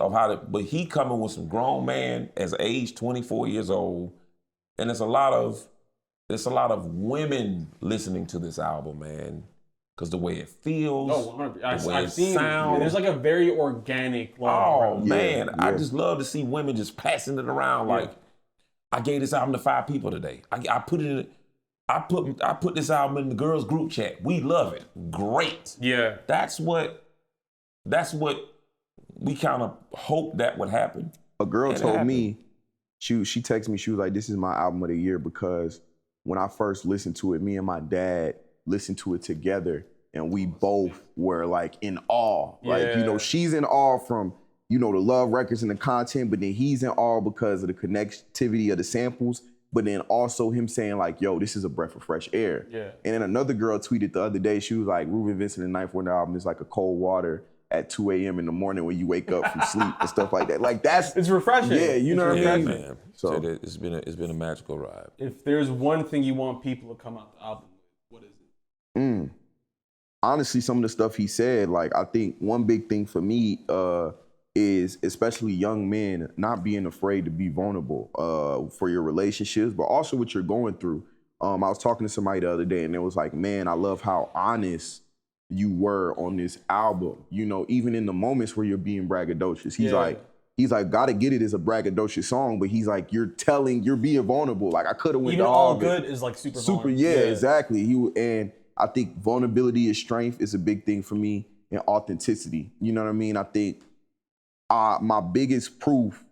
But he coming with some grown man as age 24 years old. And there's a lot of women listening to this album, man. Because the way it feels, the way it sounds. There's like a very organic. Man. I just love to see women just passing it around like, I gave this album to 5 people today. I put this album in the girls group chat. We love it. Great. Yeah. That's what we kind of hoped that would happen. A girl told me, she texted me, she was like, this is my album of the year because when I first listened to it, me and my dad listened to it together and we both were like in awe. Yeah. Like, you know, she's in awe from, you know, the love records and the content, but then he's in awe because of the connectivity of the samples. But then also him saying like, yo, this is a breath of fresh air. Yeah. And then another girl tweeted the other day, she was like, Reuben Vincent 9th album is like a cold water at 2 a.m. in the morning when you wake up from sleep and stuff like that. Like it's refreshing. Yeah, you know what I mean? Man. So it's been a magical ride. If there's one thing you want people to come out the album with, what is it? Honestly, some of the stuff he said, like I think one big thing for me is especially young men not being afraid to be vulnerable for your relationships, but also what you're going through. I was talking to somebody the other day and it was like, man, I love how honest you were on this album. You know, even in the moments where you're being braggadocious. He's like, Gotta Get It is a braggadocious song, but he's like, you're being vulnerable. Like I could have went even to All Good is like super yeah, exactly. And I think vulnerability is strength is a big thing for me, and authenticity. You know what I mean? I think my biggest proof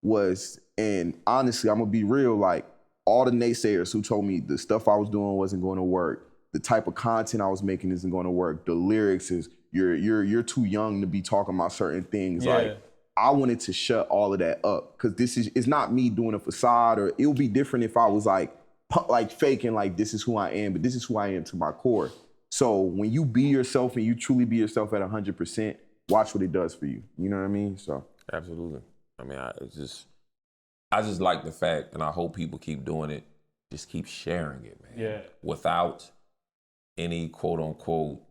was, and honestly, I'm gonna be real, like all the naysayers who told me the stuff I was doing wasn't going to work, the type of content I was making isn't going to work, the lyrics is you're too young to be talking about certain things. Yeah. Like I wanted to shut all of that up because it's not me doing a facade, or it would be different if I was like faking like this is who I am, but this is who I am to my core. So when you be yourself and you truly be yourself at 100%, watch what it does for you. You know what I mean? So absolutely. I mean, I just like the fact, and I hope people keep doing it. Just keep sharing it, man. Yeah. Without any quote unquote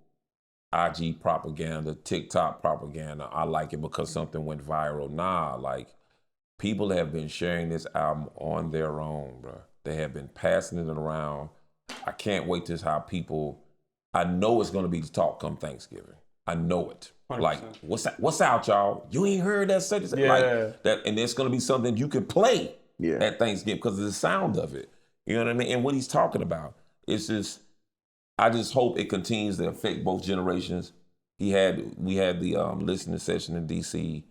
IG propaganda, TikTok propaganda. I like it because something went viral. Nah, like people have been sharing this album on their own, bro. They have been passing it around. I can't wait to see how people. I know it's gonna be the talk come Thanksgiving. I know it. 100%. Like, what's out, y'all? You ain't heard that such and such. Yeah. Like that, and it's gonna be something you can play Yeah. at Thanksgiving because of the sound of it. You know what I mean? And what he's talking about. It's just, I just hope it continues to affect both generations. We had the listening session in DC,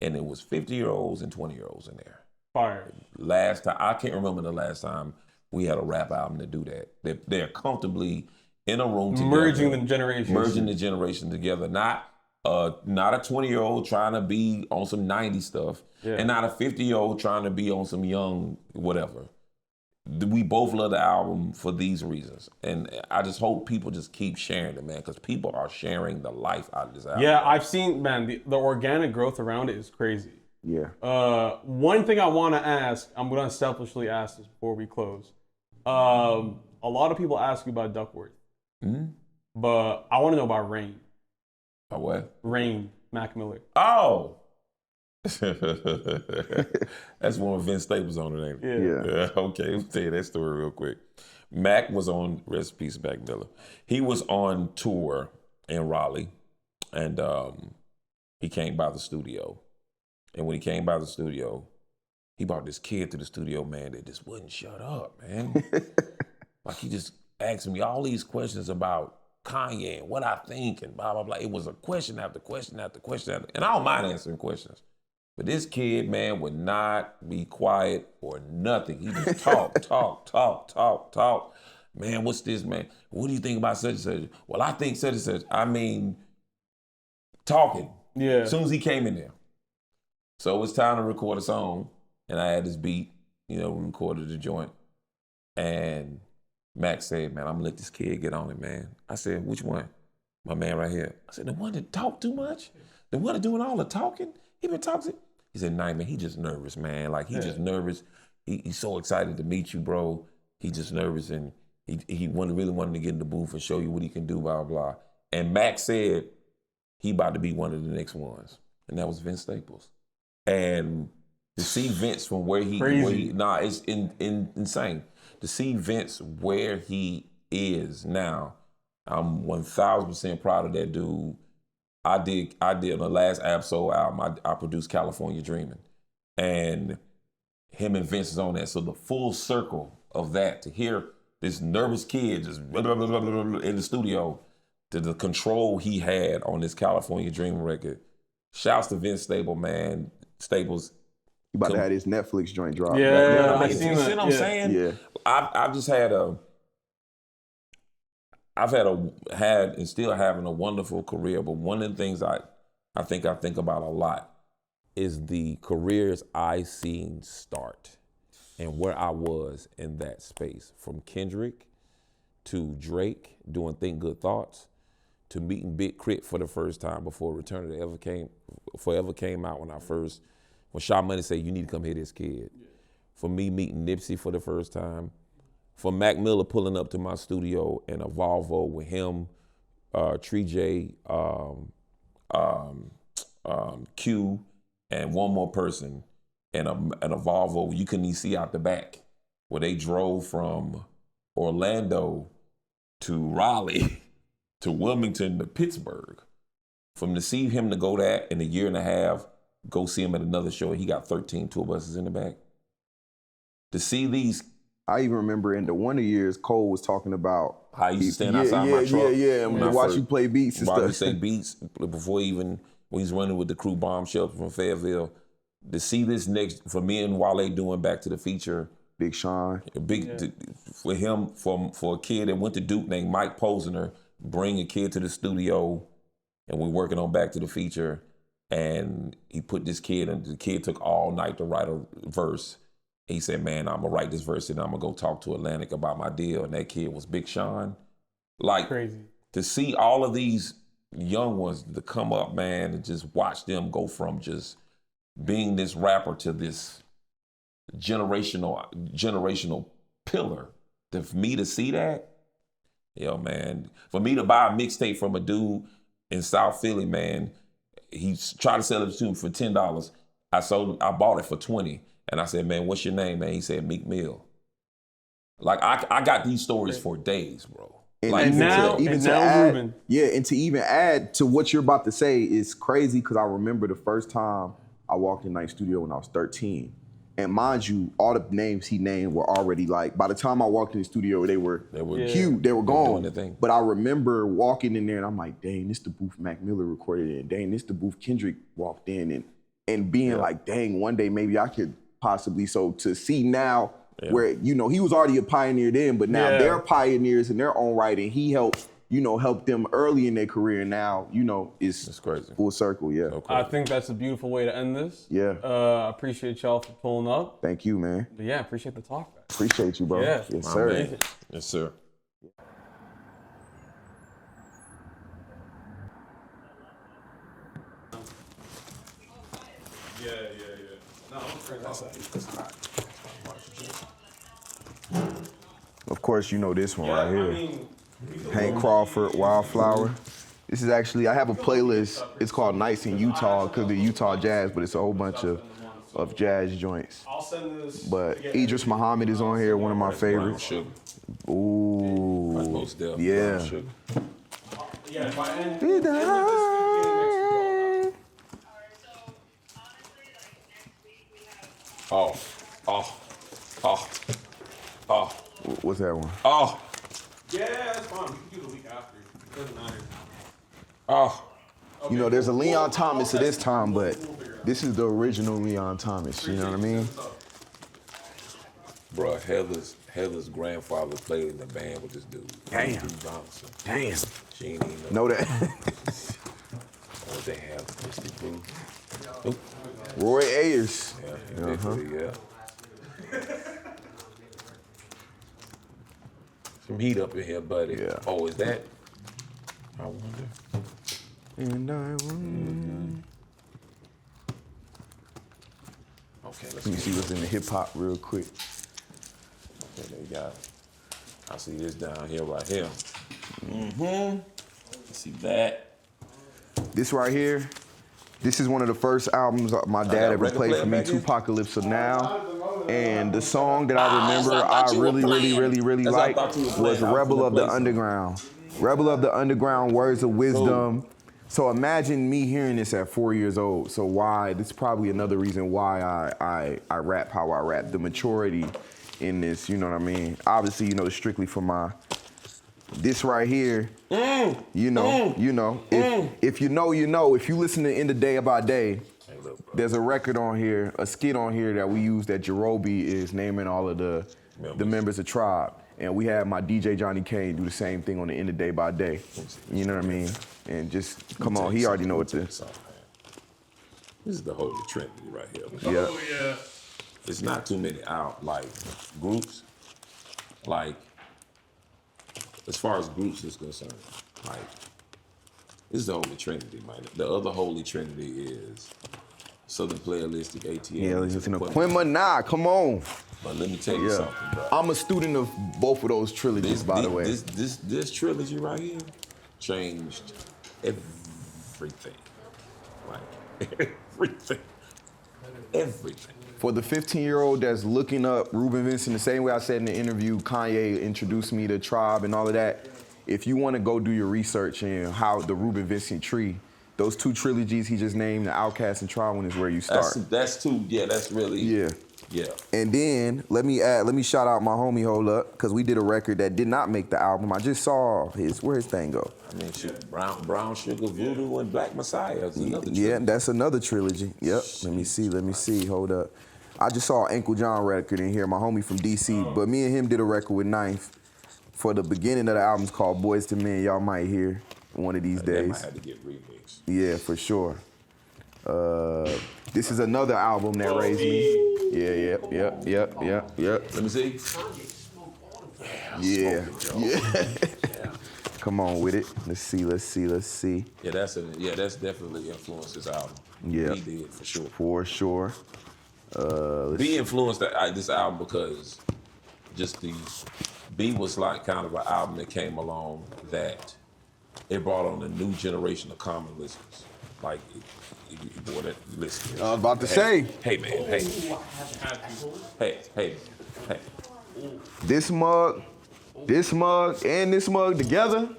and it was 50-year-olds and 20-year-olds in there. Fire. Last time, I can't remember the last time we had a rap album to do that. They're comfortably in a room together. Merging the generations. Merging the generation together. Not a 20-year-old trying to be on some 90s stuff, and not a 50-year-old trying to be on some young whatever. We both love the album for these reasons. And I just hope people just keep sharing it, man, because people are sharing the life out of this album. Yeah, I've seen, man, the organic growth around it is crazy. Yeah. One thing I want to ask, I'm going to selfishly ask this before we close. A lot of people ask you about Duckworth, but I want to know about Rain. About what? Rain, Mac Miller. Oh! That's one with Vince Staples on it, ain't it? Yeah. Okay, let me tell you that story real quick. Mac was on, rest in peace, Mac Miller. He was on tour in Raleigh, and he came by the studio. And when he came by the studio, he brought this kid to the studio, man, that just wouldn't shut up, man. Like, he just asked me all these questions about Kanye and what I think and blah, blah, blah. It was a question after question after question after, and I don't mind answering questions. But this kid, man, would not be quiet or nothing. He just talk. Man, what's this, man? What do you think about such and such? Well, I think such and such. I mean, talking. Yeah. As soon as he came in there. So it was time to record a song, and I had this beat, we recorded the joint. And Max said, man, I'm gonna let this kid get on it, man. I said, which one? My man right here. I said, the one that talk too much? The one that doing all the talking? He been talking? He said, nah, man, he just nervous, man. Like, he just nervous. He's so excited to meet you, bro. He just nervous, and he really wanted to get in the booth and show you what he can do, blah, blah. And Max said he about to be one of the next ones. And that was Vince Staples. And to see Vince from where it's insane. To see Vince where he is now, I'm 1,000% proud of that dude. I did on the last Absol album, I produced California Dreaming. And him and Vince is on that. So the full circle of that, to hear this nervous kid just blah, blah, blah, blah, blah, in the studio, to the control he had on this California Dreaming record. Shouts to Vince Staples, man. Staples. You about to have this Netflix joint drop. Yeah, I seen that. You see what I'm saying? Yeah. I've just had and still having a wonderful career, but one of the things I think about a lot is the careers I seen start and where I was in that space. From Kendrick to Drake doing Think Good Thoughts to meeting Big Crit for the first time before Return of the Forever came out when Sha Money said, you need to come hear this kid. Yeah. For me meeting Nipsey for the first time. For Mac Miller pulling up to my studio in a Volvo with him, Tree J, Q, and one more person in a Volvo you couldn't even see out the back, where they drove from Orlando to Raleigh to Wilmington to Pittsburgh. To see him to go that in a year and a half, go see him at another show, he got 13 tour buses in the back. To see these. I even remember in the Wonder Years, Cole was talking about how he used to stand outside my truck. And watch you play beats and stuff. Watch you say beats before when he's running with the crew Bomb Shelter from Fayetteville. To see this next, for me and Wale doing Back to the Feature. Big Sean. For him, for a kid that went to Duke named Mike Posner, bring a kid to the studio, and we're working on Back to the Feature, and he put this kid, and the kid took all night to write a verse. He said, man, I'm going to write this verse and I'm going to go talk to Atlantic about my deal. And that kid was Big Sean. Like, crazy. To see all of these young ones to come up, man, and just watch them go from just being this rapper to this generational pillar. For me to see that, man, for me to buy a mixtape from a dude in South Philly, man. He tried to sell it to me for $10. I bought it for $20. And I said, man, what's your name, man? He said, Meek Mill. Like, I got these stories for days, bro. Like, And now Reuben. Yeah, and to even add to what you're about to say is crazy because I remember the first time I walked in Night Studio when I was 13. And mind you, all the names he named were already like, by the time I walked in the studio, they were huge, they were gone. But I remember walking in there and I'm like, dang, this the booth Mac Miller recorded in. Dang, this the booth Kendrick walked in and being like, dang, one day maybe I could possibly. So to see now where, you know, he was already a pioneer then, but now they're pioneers in their own right and he helped, you know, help them early in their career. And now, you know, it's crazy. Full circle, So I think that's a beautiful way to end this. Yeah. I appreciate y'all for pulling up. Thank you, man. But yeah, appreciate the talk. Appreciate you, bro. Yeah. Yes, sir. Man. Yes, sir. Of course, you know this one right here. Hank Crawford, Wildflower. This is actually, I have a playlist. It's called Nights in Utah because of Utah Jazz, but it's a whole bunch of jazz joints. I'll send this. But Idris Muhammad is on here, one of my favorites. Ooh. Yeah. Yeah, if I end What's that one? Yeah, that's fine. We can do the week after. It doesn't matter. You know, there's a Leon Thomas at this time, but this is the original Leon Thomas. You know what I mean? Bro, Heather's grandfather played in the band with this dude. Damn. Damn. She ain't even Know that. Oh, they have Mr. Blue. Roy Ayers. Yeah. Some heat up in here, buddy. Yeah. Oh, is that? I wonder. And I Okay, Let me see what's in the hip hop real quick. Okay, they got. I see this down here, right here. See that? This right here, this is one of the first albums my dad ever played for me, Tupacalypse of Now. And the song that I remember I really liked was Rebel of the Underground. Rebel of the Underground, Words of Wisdom. So imagine me hearing this at 4 years old. So this is probably another reason why I rap how I rap. The maturity in this, you know what I mean? Obviously, you know, strictly for this right here, you know, if you know, you know. If you listen to End of Day About Day, there's a record on here, a skit on here that we use that Jerobi is naming all of the members of Tribe. And we had my DJ Johnny Kane do the same thing on the End of Day by Day. You know what I mean? And just, come on, he already know what this. This is the Holy Trinity right here. Yeah. Oh, yeah. It's not too many groups, as far as groups is concerned, this is the Holy Trinity, man. The other Holy Trinity is Southern Playalistic, ATL. Yeah, listen to Quimana, come on. But let me tell you something, bro. I'm a student of both of those trilogies, by the way. This trilogy right here changed everything. Everything. For the 15-year-old that's looking up Reuben Vincent, the same way I said in the interview, Kanye introduced me to Tribe and all of that. If you want to go do your research and how the Reuben Vincent tree, those two trilogies he just named, the Outkast and Tribe one, is where you start. That's really. Yeah. Yeah. And then let me shout out my homie Hold Up, because we did a record that did not make the album. I just saw where his thing go. I mean, Brown Sugar, Voodoo, and Black Messiah. That's another trilogy. Yeah, that's another trilogy. Yep. Let me see. Hold up. I just saw Uncle John record in here, my homie from DC. But me and him did a record with 9th for the beginning of the album's called Boys to Men. Y'all might hear one of these days. They might have to get remixed. Yeah, for sure. This is another album that raised me. Yeah. Let me see. Yeah. Come on with it. Let's see. Yeah, that's definitely influenced this album. Yeah. He did, for sure. For sure. B influenced this album because B was like kind of an album that came along that it brought on a new generation of common listeners. Like, boy, that listen. I was about to say. Hey, man, hey. Hey. This mug, and this mug together.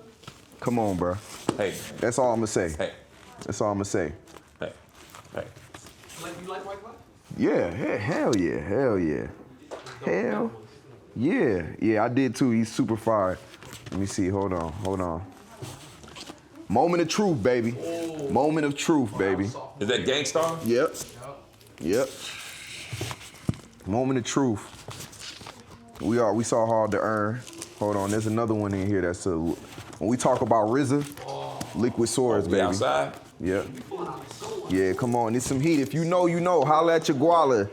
Come on, bro. Hey, man. That's all I'm gonna say. Hey. That's all I'm gonna say. Hey. You like White Claw? Yeah, hell yeah. Yeah, I did too. He's super fire. Let me see, hold on. Moment of truth, baby. Moment of truth, baby. Is that Gangstar? Yep. Moment of truth. We saw hard to earn. Hold on, there's another one in here that's when we talk about RZA, Liquid Swords, baby. Outside? Yep. Yeah, come on, it's some heat. If you know, you know. Holla at your guala.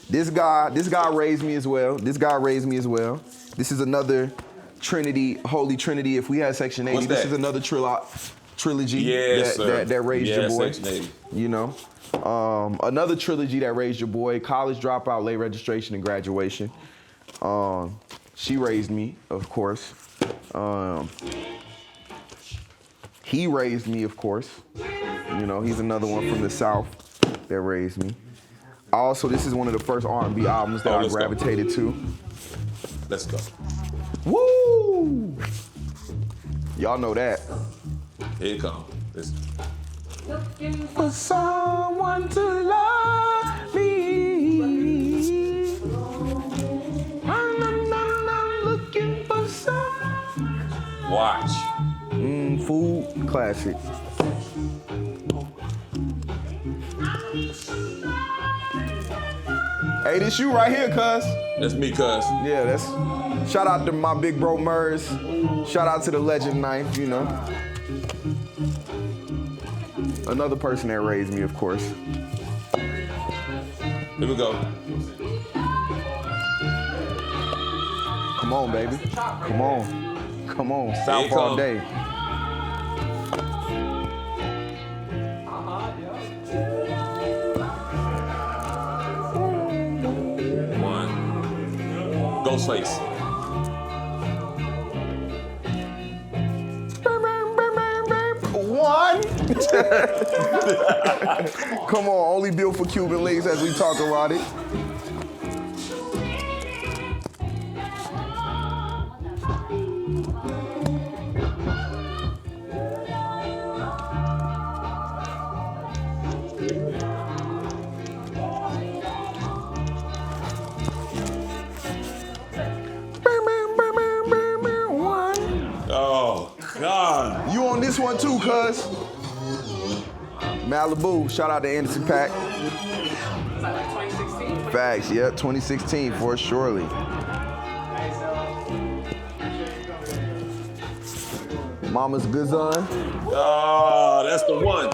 This guy raised me as well. This is another Trinity, Holy Trinity. If we had Section 80, What's this that? is another trilogy Yes, that raised your boy. Section 80. You know, another trilogy that raised your boy. College dropout, late registration, and graduation. She raised me, of course. He raised me, of course. You know, he's another one from the South that raised me. Also, this is one of the first R&B albums that I gravitated to. Let's go. Woo! Y'all know that. Here it comes. Listen. Looking for someone to love me. I'm looking for someone. Watch. Food classic. Hey, this you right here, cuz. That's me, cuz. Yeah, that's. Shout out to my big bro Murs. Shout out to the legend 9th, you know. Another person that raised me, of course. Here we go. Come on, baby. Come on. South all day. Ghostface. One. Come on, only built for Cuban links as we talk about it. Oh, God. You on this one too, cuz. Malibu, shout out to Anderson Paak. Is that like 2016? Facts, yep, 2016 for surely. Mama's Guzan, Oh, that's the one.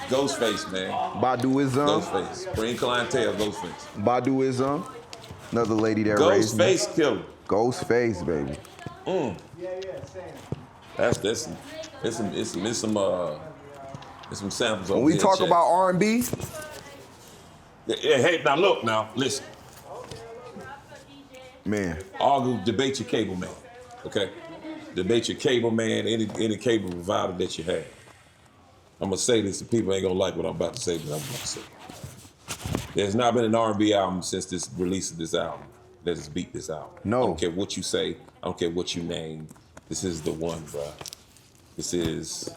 Ghostface, man. Baduizm, Ghostface. Green clientele, Ghostface. Baduizm, another lady that raised me. Ghostface killer. Ghostface, baby. That's some samples. When we talk about R&B, yeah, hey, now look, listen. man, Argue, debate your cable man, okay? Debate your cable man, any cable provider that you have. I'm gonna say this, and people ain't gonna like what I'm about to say, but I'm about to say. There's not been an R&B album since this release of this album that has beat this album. No. I don't care what you say. I don't care what you name. This is the one, bro. This is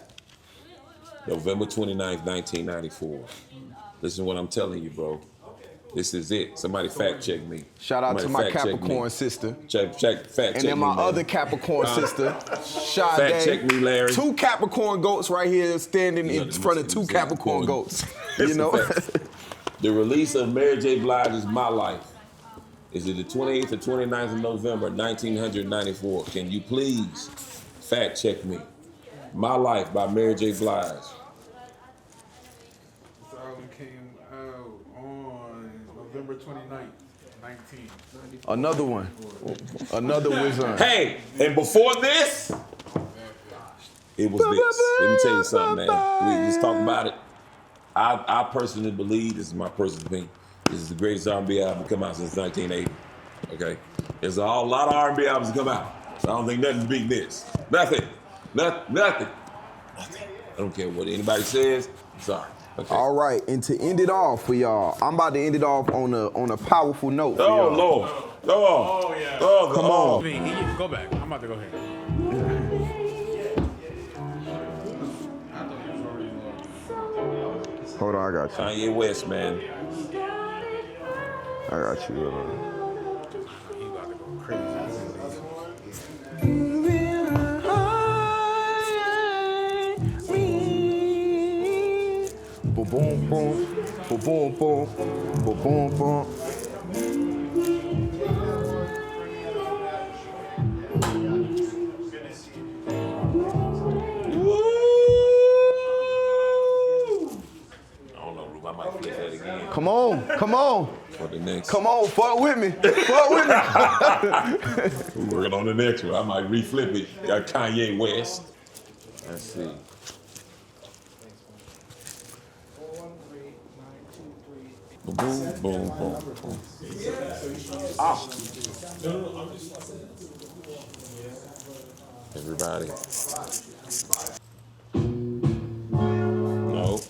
November 29th, 1994. Listen to what I'm telling you, bro. This is it. Somebody fact check me. shout out to Somebody my fact check Capricorn me. sister. Fact check And then my me, man. other Capricorn sister, Sade. Fact check me, Larry. Two Capricorn goats right here standing Yeah, in front of two Capricorn goats. You Listen, know? facts. The release of Mary J. Blige's My Life is it the 28th or 29th of November, 1994. Can you please fact check me? My Life by Mary J. Blige. This album came out on November 29th, 1994. Another one. Another wizard. Hey, and before this, it was this. Let me tell you something, man. We just talk about it. I personally believe, this is my personal opinion, this is the greatest R&B album to come out since 1980. Okay? There's a lot of R&B albums that come out, so I don't think nothing beat this. Nothing. Nothing. I don't care what anybody says. I'm sorry. Okay. All right, and to end it off for y'all, I'm about to end it off on a powerful note for Oh y'all. Lord. Oh, yeah. Come on. Go back. I'm about to go ahead. Hold on, I got you. Kanye West, man. I got you. He about to go crazy. Boom, boom, boom, boom, boom, boom, boom, boom, boom. I don't know, Rube. I might flip that again. Come on, come on. For the next. Come on, fuck with me. Fuck with me. We're working on the next one. I might reflip it. Got Kanye West. Let's see. Boom, boom, boom, boom. Ah. Everybody. No.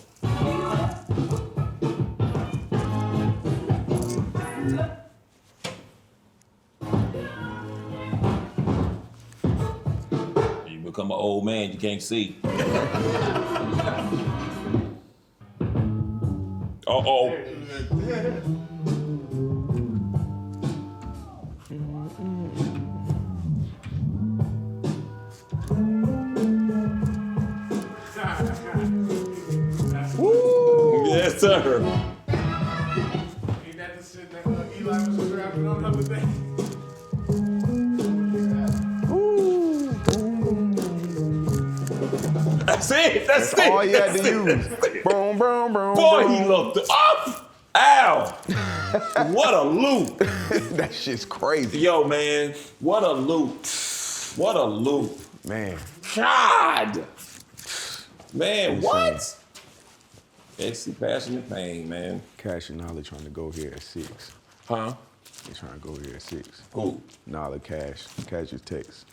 You become an old man, you can't see. Uh-oh. Woo! Yes, sir. Ain't that the shit that Eli was rapping on the other day? That's it. That's it. All you had That's to use. Boom, boom, boom. Boy, boom. he looked up. Ow. What a loop. That shit's crazy. Yo, man. What a loop. What a loop. Man. God. Man, what? Exy, passion, and pain, man. Cash and Nolly trying to go here at 6. Huh? They trying to go here at 6. Who? Nolly, Cash. Cash just text.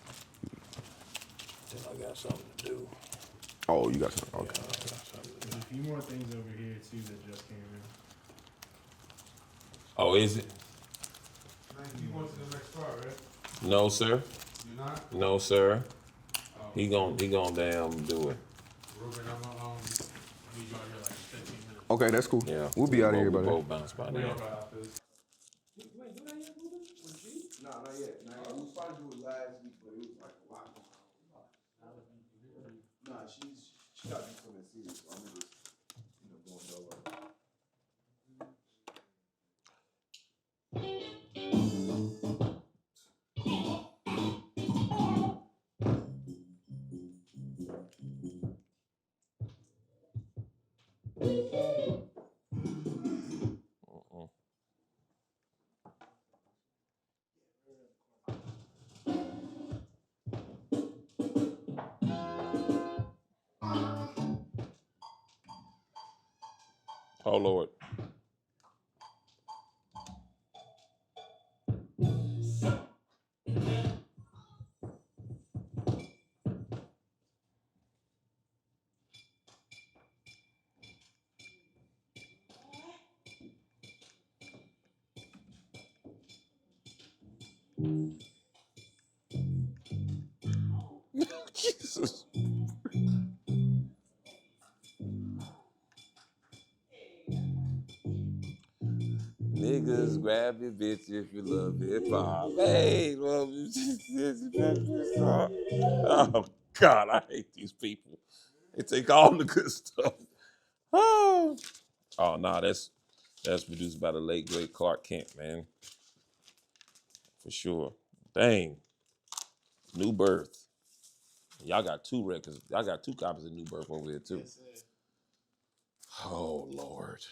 Till I got something to do. Oh, you got something. Okay. There's a few more things over here too that just came in. Oh, is it? You going to the next part, right? No, sir. You not? No, sir. He gon' damn do it. Ruben, I'm gonna need y'all here like 15 minutes. Okay, that's cool. Yeah. We'll be out of here, We buddy. both bounce by We now. all got out this. Nah, not yet. We was supposed to do it last week, but it was like a lot. Nah, she got to do something serious, so I'm just, going solo. Oh, Lord. Jesus. Niggas, grab your bitch if you love hip hop. Hey, love you. Oh God, I hate these people. They take all the good stuff. Oh, nah, that's produced by the late great Clark Kent, man. For sure. Dang. New Birth. Y'all got 2 records. Y'all got 2 copies of New Birth over here too. Oh Lord.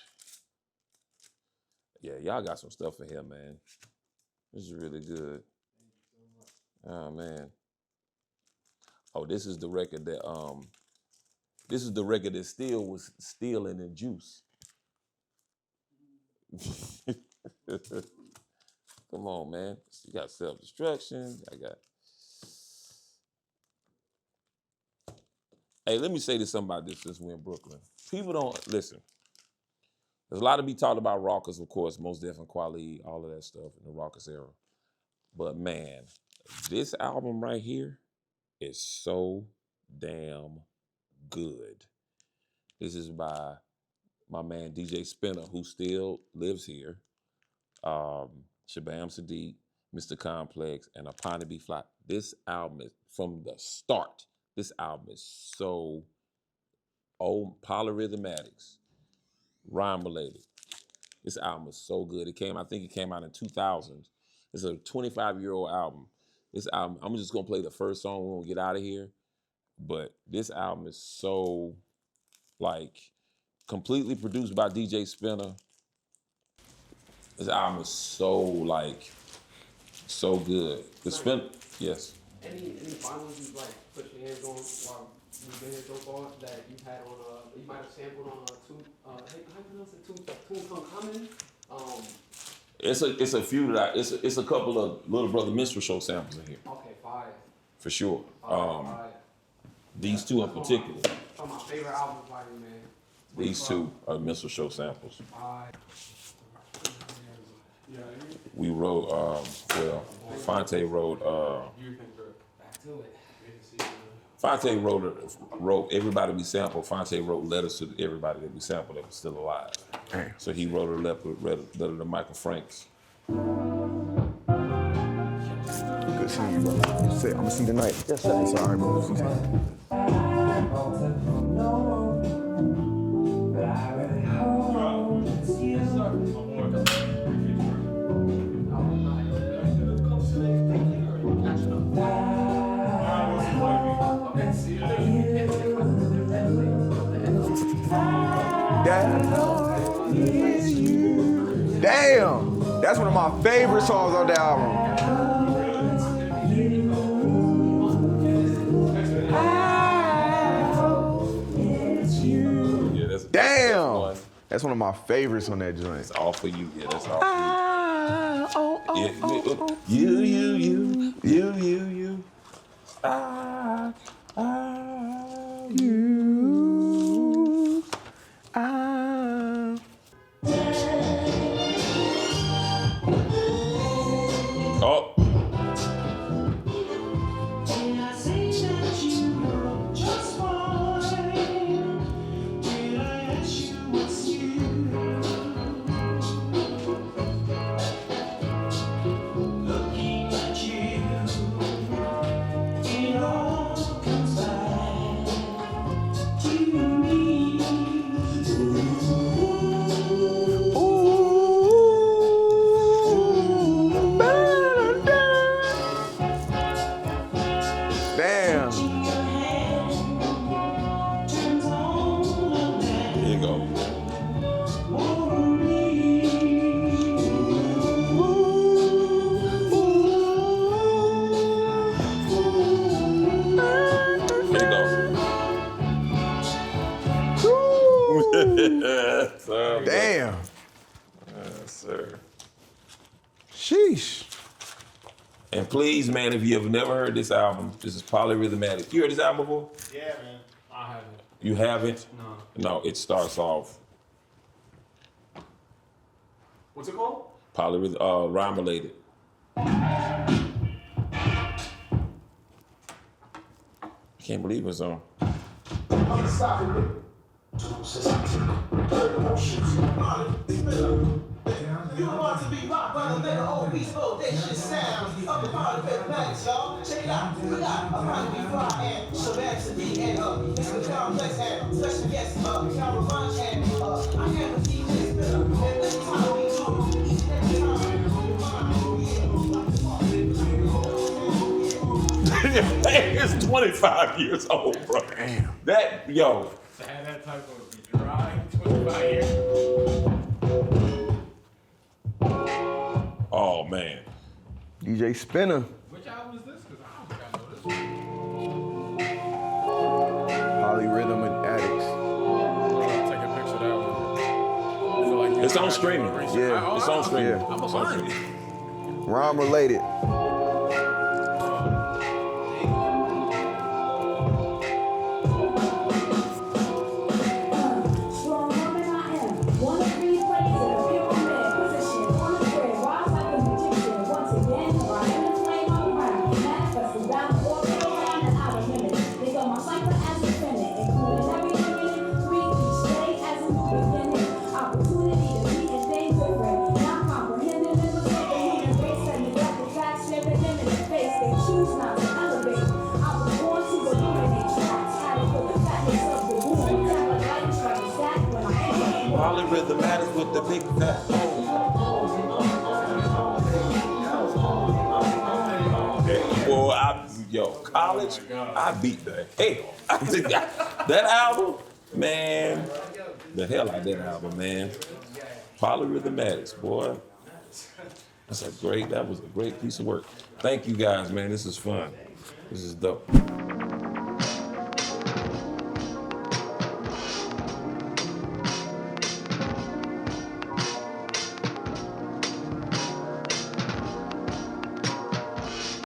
Yeah, y'all got some stuff in here, man. This is really good. Oh man. Oh, this is the record that still was stealing in Juice. Come on, man. You got Self-Destruction. I got Hey, let me say this something about this since we're in Brooklyn. People don't listen. There's a lot to be talked about rockers, of course, most definitely quality, all of that stuff in the rockers era. But man, this album right here is so damn good. This is by my man DJ Spinner, who still lives here. Shabam Sadiq, Mr. Complex, and Upon to Be Fly. This album is from the start. This album is so polyrhythmatics, rhyme related. This album is so good. I think it came out in 2000. It's a 25-year-old album. This album, I'm just gonna play the first song when we get out of here. But this album is so like completely produced by DJ Spinner. This album is so good. The Spin, yes. Any finals you like put your hands on while you've been here so far that you had on you might have sampled on how you pronounce it? Unconventional. It's a few that it's a couple of Little Brother Minstrel Show samples in here. Okay, fire. For sure. Fire. These two in particular. Some of my favorite albums by you, man. These two are Minstrel Show samples. Fire. We wrote, Fonte wrote, Back to it. Fonte wrote everybody we sampled. Fonte wrote letters to everybody that we sampled that was still alive. Damn. So he wrote a letter to Michael Franks. Good seeing you, bro. I'm gonna see you tonight. Yes, sir. It's all right, bro. Damn, that's one of my favorite songs on the album. Yeah, Damn, that's one of my favorites on that joint. That's all for you. Yeah, that's all for you. You. You. Oh. Damn. Here you go. Here you go. Damn. Yes, sir. Sheesh. And please, man, if you have never heard this album, this is Polyrhythmatic. You heard this album before? Yeah, man. I haven't. You haven't? No. No, it starts off What's it called? rhyme related. I can't believe it's on. You want to be rock by the better old beast foundation sound of the part of mathematics, y'all. Check it out. We got a part to be fly and Shabam Sadiq and Mr. Complex and special guest Carol Bunch and I have a DJ Spinner. And this is how we do each and every time. It's 25 years old, bro. Damn. That, yo. To have that type of dry 25 years. Oh, man. DJ Spinner. Which album is this? Because I don't think I know this one. Polyrhythm and Addicts. Take a picture of that one. I feel like It's on streaming. Yeah. It's on streaming. Yeah. I'm It's on aligned. streaming. Rhyme related. Polyrhythmatics with the big fat O. Boy, college, I beat the hell out of that album, man. The hell out of that album, man. Polyrhythmatics, boy. That was a great piece of work. Thank you guys, man. This is fun. This is dope.